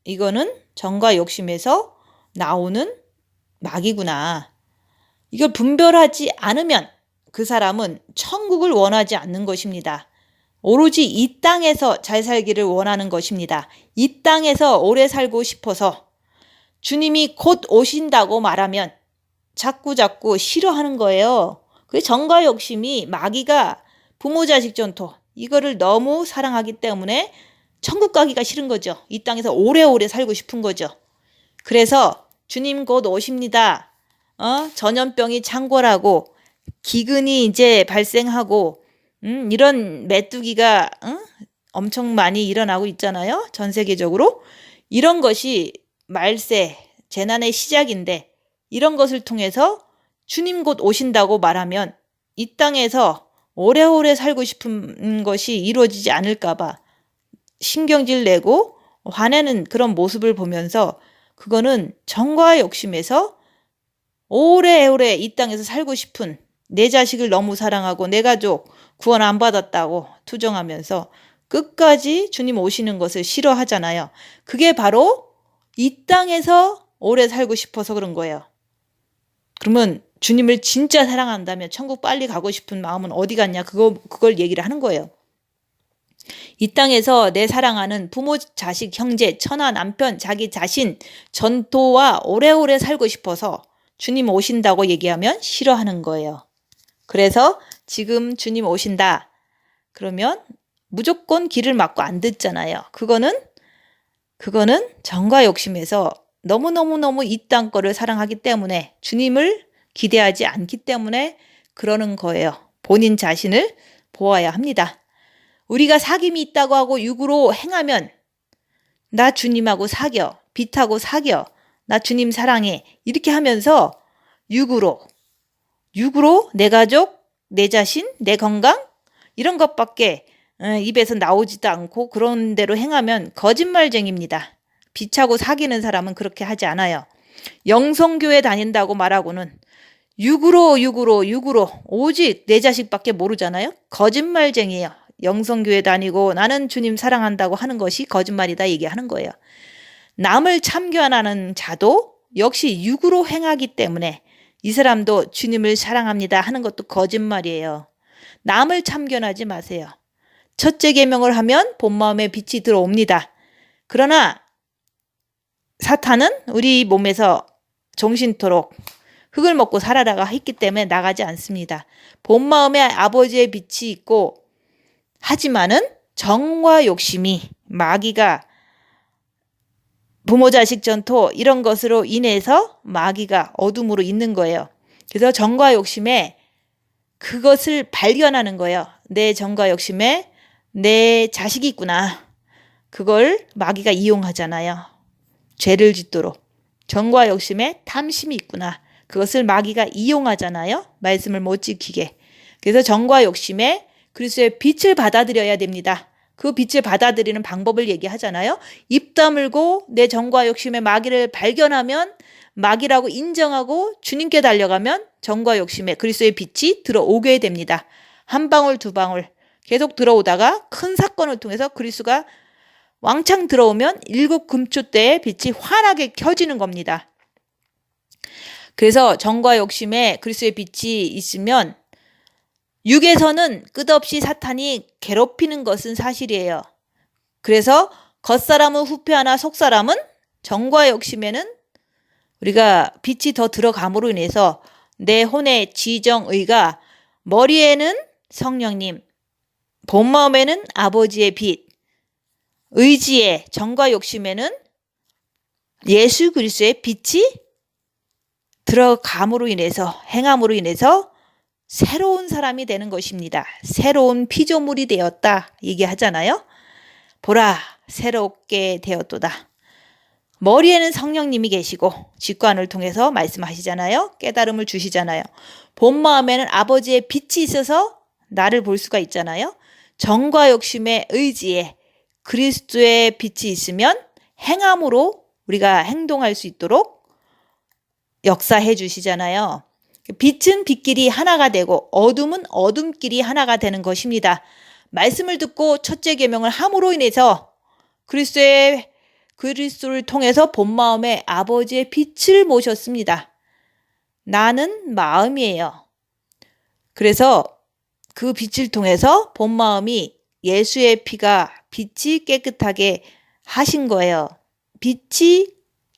이거는 정과 욕심에서 나오는 마귀구나. 이걸 분별하지 않으면 그 사람은 천국을 원하지 않는 것입니다. 오로지 이 땅에서 잘 살기를 원하는 것입니다. 이 땅에서 오래 살고 싶어서 주님이 곧 오신다고 말하면 자꾸 싫어하는 거예요. 그 정과 욕심이 마귀가 부모, 자식 전토 이거를 너무 사랑하기 때문에 천국 가기가 싫은 거죠. 이 땅에서 오래오래 살고 싶은 거죠. 그래서 주님 곧 오십니다. 전염병이 창궐하고 기근이 이제 발생하고 이런 메뚜기가 엄청 많이 일어나고 있잖아요. 전 세계적으로. 이런 것이 말세, 재난의 시작인데 이런 것을 통해서 주님 곧 오신다고 말하면 이 땅에서 오래오래 살고 싶은 것이 이루어지지 않을까 봐 신경질 내고 화내는 그런 모습을 보면서 그거는 정과 욕심에서 오래오래 이 땅에서 살고 싶은 내 자식을 너무 사랑하고 내 가족 구원 안 받았다고 투정하면서 끝까지 주님 오시는 것을 싫어하잖아요. 그게 바로 이 땅에서 오래 살고 싶어서 그런 거예요. 그러면 주님을 진짜 사랑한다면 천국 빨리 가고 싶은 마음은 어디 갔냐? 그걸 얘기를 하는 거예요. 이 땅에서 내 사랑하는 부모, 자식, 형제, 처나 남편, 자기 자신, 전토와 오래오래 살고 싶어서 주님 오신다고 얘기하면 싫어하는 거예요. 그래서 지금 주님 오신다. 그러면 무조건 귀를 막고 안 듣잖아요. 그거는 정과 욕심에서 너무너무 이 땅 거를 사랑하기 때문에 주님을 기대하지 않기 때문에 그러는 거예요. 본인 자신을 보아야 합니다. 우리가 사귐이 있다고 하고 육으로 행하면 나 주님하고 사겨, 빛하고 사겨, 나 주님 사랑해 이렇게 하면서 육으로 내 가족, 내 자신, 내 건강 이런 것밖에 입에서 나오지도 않고 그런 대로 행하면 거짓말쟁입니다. 빛하고 사귀는 사람은 그렇게 하지 않아요. 영성교회 다닌다고 말하고는 육으로 오직 내 자식밖에 모르잖아요. 거짓말쟁이에요. 영성교회 다니고 나는 주님 사랑한다고 하는 것이 거짓말이다 얘기하는 거예요. 남을 참견하는 자도 역시 육으로 행하기 때문에 이 사람도 주님을 사랑합니다 하는 것도 거짓말이에요. 남을 참견하지 마세요. 첫째 계명을 하면 본 마음에 빛이 들어옵니다. 그러나 사탄은 우리 몸에서 종신토록 흙을 먹고 살아라가 했기 때문에 나가지 않습니다. 본 마음에 아버지의 빛이 있고 하지만은 정과 욕심이 마귀가 부모, 자식 전토 이런 것으로 인해서 마귀가 어둠으로 있는 거예요. 그래서 정과 욕심에 그것을 발견하는 거예요. 내 정과 욕심에 내 자식이 있구나. 그걸 마귀가 이용하잖아요. 죄를 짓도록. 정과 욕심에 탐심이 있구나. 그것을 마귀가 이용하잖아요. 말씀을 못 지키게. 그래서 정과 욕심에 그리스도의 빛을 받아들여야 됩니다. 그 빛을 받아들이는 방법을 얘기하잖아요. 입 다물고 내 정과 욕심의 마귀를 발견하면 마귀라고 인정하고 주님께 달려가면 정과 욕심에 그리스도의 빛이 들어오게 됩니다. 한 방울 두 방울 계속 들어오다가 큰 사건을 통해서 그리스도가 왕창 들어오면 일곱 금초대의 빛이 환하게 켜지는 겁니다. 그래서 정과 욕심에 그리스도의 빛이 있으면 육에서는 끝없이 사탄이 괴롭히는 것은 사실이에요. 그래서 겉사람은 후패하나 속사람은 정과 욕심에는 우리가 빛이 더 들어감으로 인해서 내 혼의 지정의가 머리에는 성령님, 본 마음에는 아버지의 빛, 의지에 정과 욕심에는 예수 그리스도의 빛이 들어감으로 인해서 행함으로 인해서 새로운 사람이 되는 것입니다. 새로운 피조물이 되었다 얘기하잖아요. 보라 새롭게 되었도다. 머리에는 성령님이 계시고 직관을 통해서 말씀하시잖아요. 깨달음을 주시잖아요. 본 마음에는 아버지의 빛이 있어서 나를 볼 수가 있잖아요. 정과 욕심의 의지에 그리스도의 빛이 있으면 행함으로 우리가 행동할 수 있도록 역사해 주시잖아요. 빛은 빛끼리 하나가 되고 어둠은 어둠끼리 하나가 되는 것입니다. 말씀을 듣고 첫째 계명을 함으로 인해서 그리스도를 통해서 본 마음에 아버지의 빛을 모셨습니다. 나는 마음이에요. 그래서 그 빛을 통해서 본 마음이 예수의 피가 빛이 깨끗하게 하신 거예요. 빛이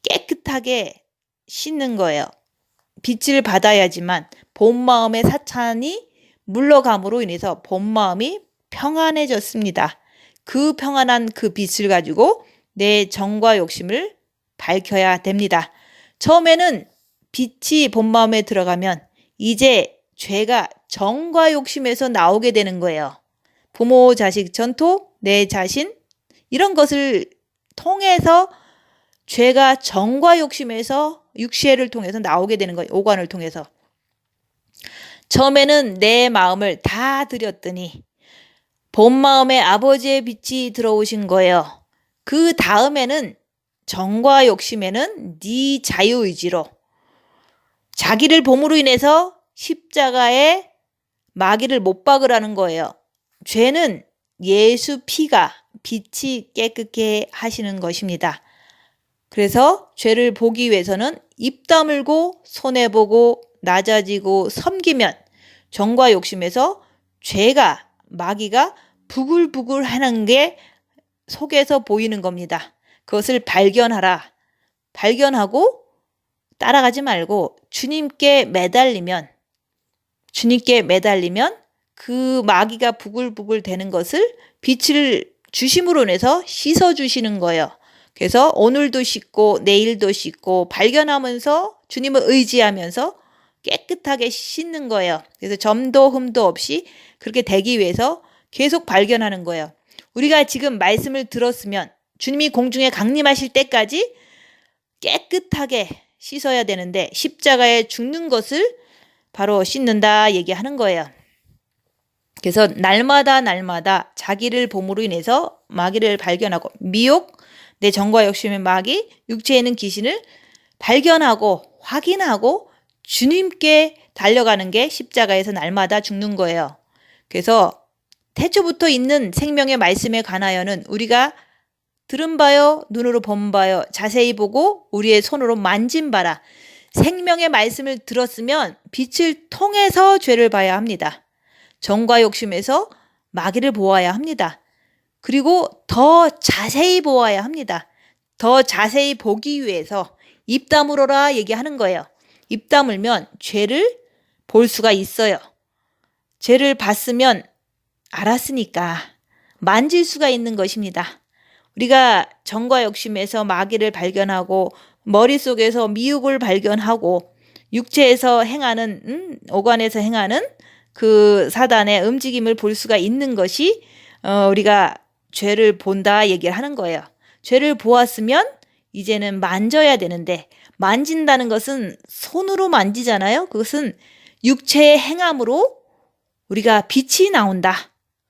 깨끗하게 씻는 거예요. 빛을 받아야지만 본 마음의 사탄이 물러감으로 인해서 본 마음이 평안해졌습니다. 그 평안한 그 빛을 가지고 내 정과 욕심을 밝혀야 됩니다. 처음에는 빛이 본 마음에 들어가면 이제 죄가 정과 욕심에서 나오게 되는 거예요. 부모, 자식, 전토, 내 자신 이런 것을 통해서 죄가 정과 욕심에서 육체를 통해서 나오게 되는 거예요. 오관을 통해서. 처음에는 내 마음을 다 드렸더니 본 마음에 아버지의 빛이 들어오신 거예요. 그 다음에는 정과 욕심에는 네 자유의지로 자기를 봄으로 인해서 십자가에 마귀를 못 박으라는 거예요. 죄는 예수 피가 빛이 깨끗게 하시는 것입니다. 그래서 죄를 보기 위해서는 입 다물고 손해보고 낮아지고 섬기면 정과 욕심에서 죄가 마귀가 부글부글 하는 게 속에서 보이는 겁니다. 그것을 발견하라. 발견하고 따라가지 말고 주님께 매달리면 그 마귀가 부글부글 되는 것을 빛을 주심으로 인해서 씻어주시는 거예요. 그래서 오늘도 씻고 내일도 씻고 발견하면서 주님을 의지하면서 깨끗하게 씻는 거예요. 그래서 점도 흠도 없이 그렇게 되기 위해서 계속 발견하는 거예요. 우리가 지금 말씀을 들었으면 주님이 공중에 강림하실 때까지 깨끗하게 씻어야 되는데 십자가에 죽는 것을 바로 씻는다 얘기하는 거예요. 그래서 날마다 자기를 봄으로 인해서 마귀를 발견하고 미혹, 내 정과 욕심의 마귀, 육체에 있는 귀신을 발견하고 확인하고 주님께 달려가는 게 십자가에서 날마다 죽는 거예요. 그래서 태초부터 있는 생명의 말씀에 관하여는 우리가 들은 바요, 눈으로 본 바요, 자세히 보고 우리의 손으로 만진 바라. 생명의 말씀을 들었으면 빛을 통해서 죄를 봐야 합니다. 정과 욕심에서 마귀를 보아야 합니다. 그리고 더 자세히 보아야 합니다. 더 자세히 보기 위해서 입 다물어라 얘기하는 거예요. 입 다물면 죄를 볼 수가 있어요. 죄를 봤으면 알았으니까 만질 수가 있는 것입니다. 우리가 정과 욕심에서 마귀를 발견하고 머릿속에서 미혹을 발견하고 육체에서 행하는 오관에서 행하는 그 사단의 움직임을 볼 수가 있는 것이 우리가 죄를 본다 얘기를 하는 거예요. 죄를 보았으면 이제는 만져야 되는데 만진다는 것은 손으로 만지잖아요. 그것은 육체의 행함으로 우리가 빛이 나온다.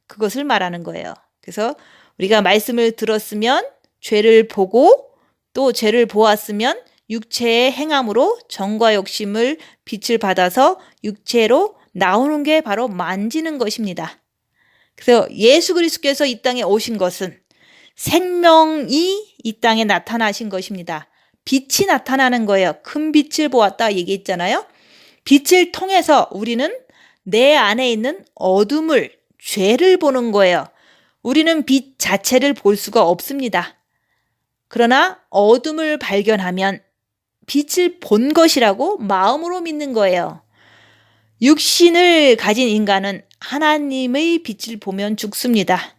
그것을 말하는 거예요. 그래서 우리가 말씀을 들었으면 죄를 보고 또 죄를 보았으면 육체의 행함으로 정과 욕심을 빛을 받아서 육체로 나오는 게 바로 만지는 것입니다. 그래서 예수 그리스도께서 이 땅에 오신 것은 생명이 이 땅에 나타나신 것입니다. 빛이 나타나는 거예요. 큰 빛을 보았다 얘기했잖아요. 빛을 통해서 우리는 내 안에 있는 어둠을, 죄를 보는 거예요. 우리는 빛 자체를 볼 수가 없습니다. 그러나 어둠을 발견하면 빛을 본 것이라고 마음으로 믿는 거예요. 육신을 가진 인간은 하나님의 빛을 보면 죽습니다.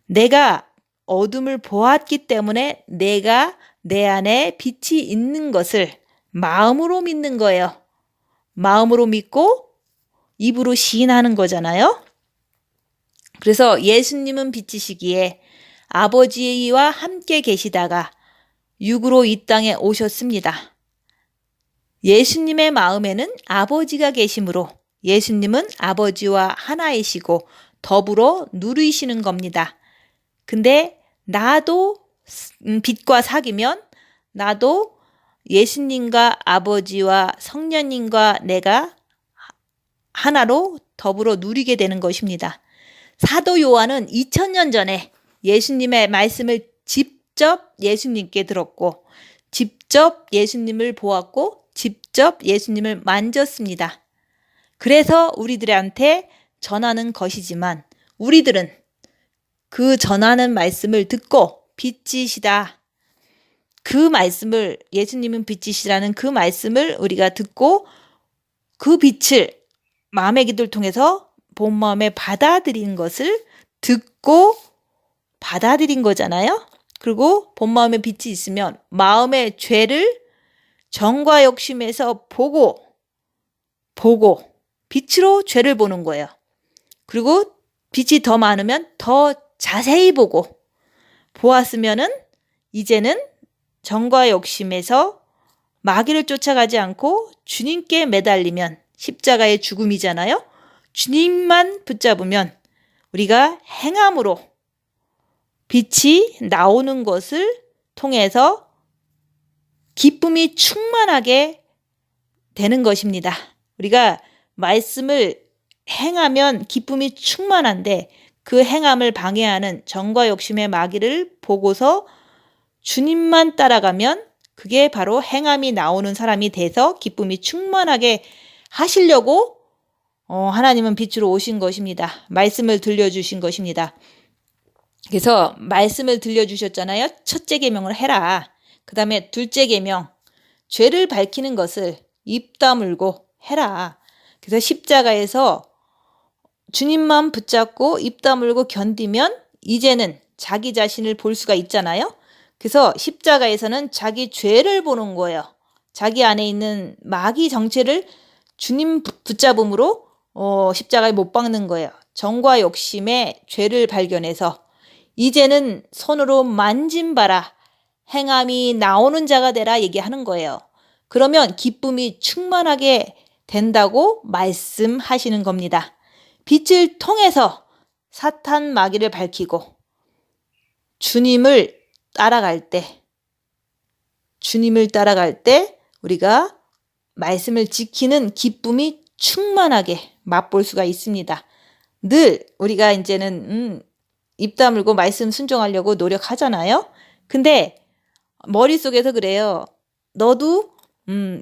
내가 어둠을 보았기 때문에 내가 내 안에 빛이 있는 것을 마음으로 믿는 거예요. 마음으로 믿고 입으로 시인하는 거잖아요. 그래서 예수님은 빛이시기에 아버지와 함께 계시다가 육으로 이 땅에 오셨습니다. 예수님의 마음에는 아버지가 계시므로 예수님은 아버지와 하나이시고 더불어 누리시는 겁니다. 근데 나도 빛과 사귀면 나도 예수님과 아버지와 성령님과 내가 하나로 더불어 누리게 되는 것입니다. 사도 요한은 2000년 전에 예수님의 말씀을 직접 예수님께 들었고 직접 예수님을 보았고 직접 예수님을 만졌습니다. 그래서 우리들한테 전하는 것이지만 우리들은 그 전하는 말씀을 듣고 빛이시다. 그 말씀을 예수님은 빛이시라는 그 말씀을 우리가 듣고 그 빛을 마음의 기도를 통해서 본 마음에 받아들인 것을 듣고 받아들인 거잖아요. 그리고 본 마음에 빛이 있으면 마음의 죄를 정과 욕심에서 보고 빛으로 죄를 보는 거예요. 그리고 빛이 더 많으면 더 자세히 보았으면은 이제는 정과 욕심에서 마귀를 쫓아가지 않고 주님께 매달리면 십자가의 죽음이잖아요. 주님만 붙잡으면 우리가 행함으로 빛이 나오는 것을 통해서 기쁨이 충만하게 되는 것입니다. 우리가 말씀을 행하면 기쁨이 충만한데 그 행함을 방해하는 정과 욕심의 마귀를 보고서 주님만 따라가면 그게 바로 행함이 나오는 사람이 돼서 기쁨이 충만하게 하시려고 하나님은 빛으로 오신 것입니다. 말씀을 들려주신 것입니다. 그래서 말씀을 들려주셨잖아요. 첫째 계명을 해라. 그 다음에 둘째 계명, 죄를 밝히는 것을 입 다물고 해라. 그래서 십자가에서 주님만 붙잡고 입 다물고 견디면 이제는 자기 자신을 볼 수가 있잖아요. 그래서 십자가에서는 자기 죄를 보는 거예요. 자기 안에 있는 마귀 정체를 주님 붙잡음으로 십자가에 못 박는 거예요. 정과 욕심의 죄를 발견해서 이제는 손으로 만짐봐라. 행함이 나오는 자가 되라 얘기하는 거예요. 그러면 기쁨이 충만하게 된다고 말씀하시는 겁니다. 빛을 통해서 사탄 마귀를 밝히고 주님을 따라갈 때 우리가 말씀을 지키는 기쁨이 충만하게 맛볼 수가 있습니다. 늘 우리가 이제는 입 다물고 말씀 순종하려고 노력하잖아요. 근데 머릿속에서 그래요. 너도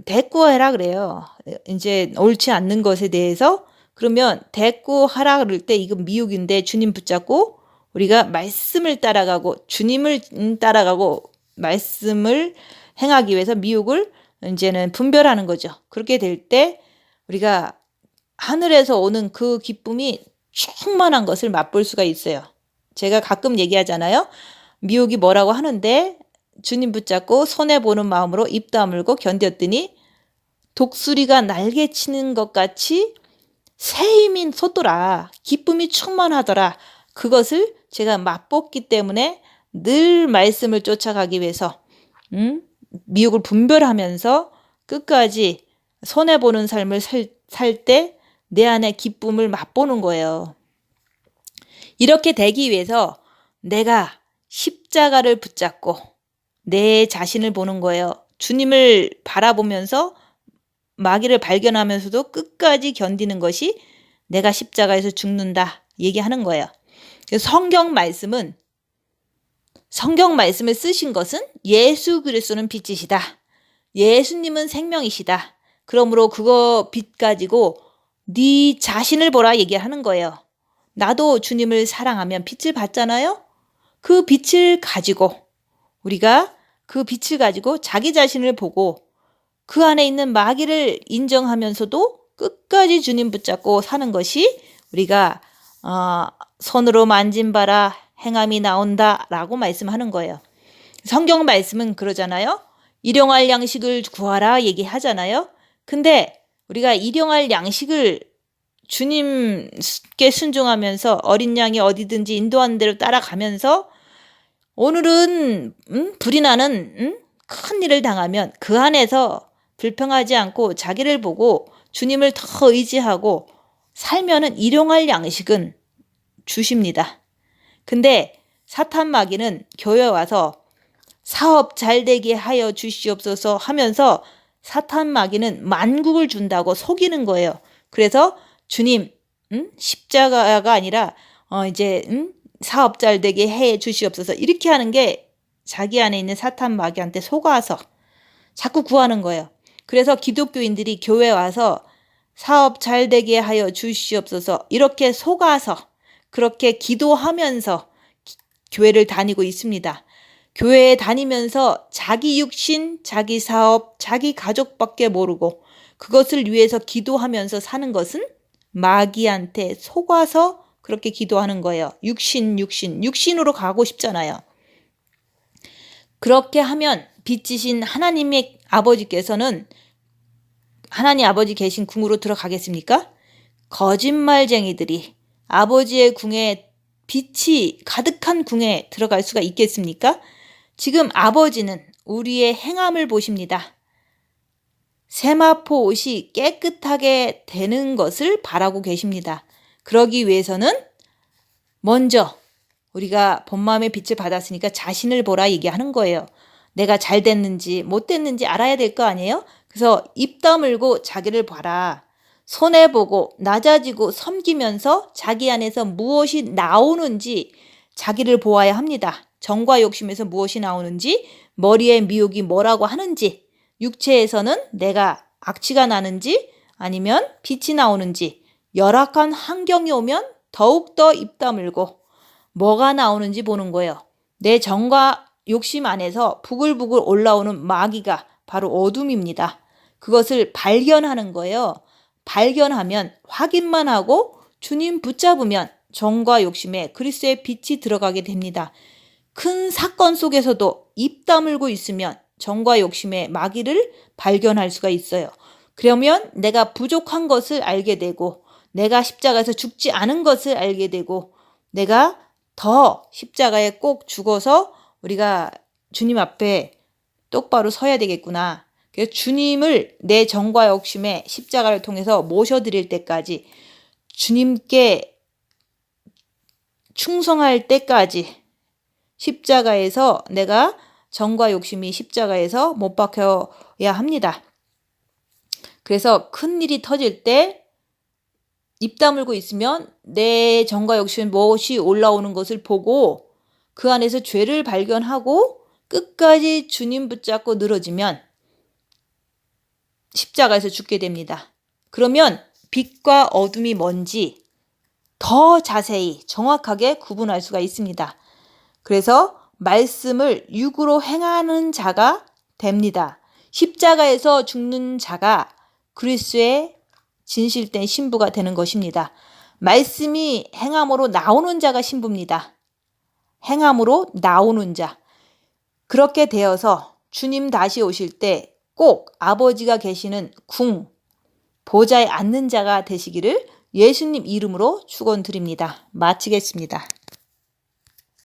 대꾸해라 그래요. 이제 옳지 않는 것에 대해서 그러면 대꾸하라 그럴 때 이건 미혹인데 주님 붙잡고 우리가 말씀을 따라가고 주님을 따라가고 말씀을 행하기 위해서 미혹을 이제는 분별하는 거죠. 그렇게 될 때 우리가 하늘에서 오는 그 기쁨이 충만한 것을 맛볼 수가 있어요. 제가 가끔 얘기하잖아요. 미혹이 뭐라고 하는데 주님 붙잡고 손해보는 마음으로 입 다물고 견뎠더니 독수리가 날개치는 것 같이 새 힘이 솟더라. 기쁨이 충만하더라. 그것을 제가 맛봤기 때문에 늘 말씀을 쫓아가기 위해서 미혹을 분별하면서 끝까지 손해보는 삶을 살 때 내 안에 기쁨을 맛보는 거예요. 이렇게 되기 위해서 내가 십자가를 붙잡고 내 자신을 보는 거예요. 주님을 바라보면서 마귀를 발견하면서도 끝까지 견디는 것이 내가 십자가에서 죽는다 얘기하는 거예요. 성경 말씀을 쓰신 것은 예수 그리스도는 빛이시다. 예수님은 생명이시다. 그러므로 그거 빛 가지고 네 자신을 보라 얘기하는 거예요. 나도 주님을 사랑하면 빛을 받잖아요. 그 빛을 가지고 우리가 그 빛을 가지고 자기 자신을 보고 그 안에 있는 마귀를 인정하면서도 끝까지 주님 붙잡고 사는 것이 우리가 손으로 만진 바라 행함이 나온다 라고 말씀하는 거예요. 성경 말씀은 그러잖아요. 일용할 양식을 구하라 얘기하잖아요. 근데 우리가 일용할 양식을 주님께 순종하면서 어린 양이 어디든지 인도하는 대로 따라가면서 오늘은 불이 나는 큰 일을 당하면 그 안에서 불평하지 않고 자기를 보고 주님을 더 의지하고 살면은 일용할 양식은 주십니다. 근데 사탄 마귀는 교회 와서 사업 잘되게 하여 주시옵소서 하면서 사탄 마귀는 만국을 준다고 속이는 거예요. 그래서 주님 십자가가 아니라 사업 잘되게 해 주시옵소서 이렇게 하는 게 자기 안에 있는 사탄 마귀한테 속아서 자꾸 구하는 거예요. 그래서 기독교인들이 교회 와서 사업 잘되게 하여 주시옵소서 이렇게 속아서 그렇게 기도하면서 교회를 다니고 있습니다. 교회에 다니면서 자기 육신, 자기 사업, 자기 가족밖에 모르고 그것을 위해서 기도하면서 사는 것은 마귀한테 속아서 그렇게 기도하는 거예요. 육신으로 가고 싶잖아요. 그렇게 하면 빛이신 하나님의 아버지께서는 하나님 아버지 계신 궁으로 들어가겠습니까? 거짓말쟁이들이 아버지의 궁에 빛이 가득한 궁에 들어갈 수가 있겠습니까? 지금 아버지는 우리의 행함을 보십니다. 세마포 옷이 깨끗하게 되는 것을 바라고 계십니다. 그러기 위해서는 먼저 우리가 본마음의 빛을 받았으니까 자신을 보라 얘기하는 거예요. 내가 잘 됐는지 못 됐는지 알아야 될 거 아니에요? 그래서 입 다물고 자기를 봐라. 손해보고 낮아지고 섬기면서 자기 안에서 무엇이 나오는지 자기를 보아야 합니다. 정과 욕심에서 무엇이 나오는지, 머리에 미혹이 뭐라고 하는지, 육체에서는 내가 악취가 나는지 아니면 빛이 나오는지, 열악한 환경이 오면 더욱더 입 다물고 뭐가 나오는지 보는 거예요. 내 정과 욕심 안에서 부글부글 올라오는 마귀가 바로 어둠입니다. 그것을 발견하는 거예요. 발견하면 확인만 하고 주님 붙잡으면 정과 욕심에 그리스도의 빛이 들어가게 됩니다. 큰 사건 속에서도 입 다물고 있으면 정과 욕심의 마귀를 발견할 수가 있어요. 그러면 내가 부족한 것을 알게 되고 내가 십자가에서 죽지 않은 것을 알게 되고 내가 더 십자가에 꼭 죽어서 우리가 주님 앞에 똑바로 서야 되겠구나. 그래서 주님을 내 정과 욕심의 십자가를 통해서 모셔드릴 때까지 주님께 충성할 때까지 십자가에서 내가 정과 욕심이 십자가에서 못 박혀야 합니다. 그래서 큰 일이 터질 때 입 다물고 있으면 내 정과 욕심 무엇이 올라오는 것을 보고 그 안에서 죄를 발견하고 끝까지 주님 붙잡고 늘어지면 십자가에서 죽게 됩니다. 그러면 빛과 어둠이 뭔지 더 자세히 정확하게 구분할 수가 있습니다. 그래서 말씀을 육으로 행하는 자가 됩니다. 십자가에서 죽는 자가 그리스도의 진실된 신부가 되는 것입니다. 말씀이 행함으로 나오는 자가 신부입니다. 행함으로 나오는 자. 그렇게 되어서 주님 다시 오실 때 꼭 아버지가 계시는 궁, 보좌에 앉는 자가 되시기를 예수님 이름으로 축원드립니다. 마치겠습니다.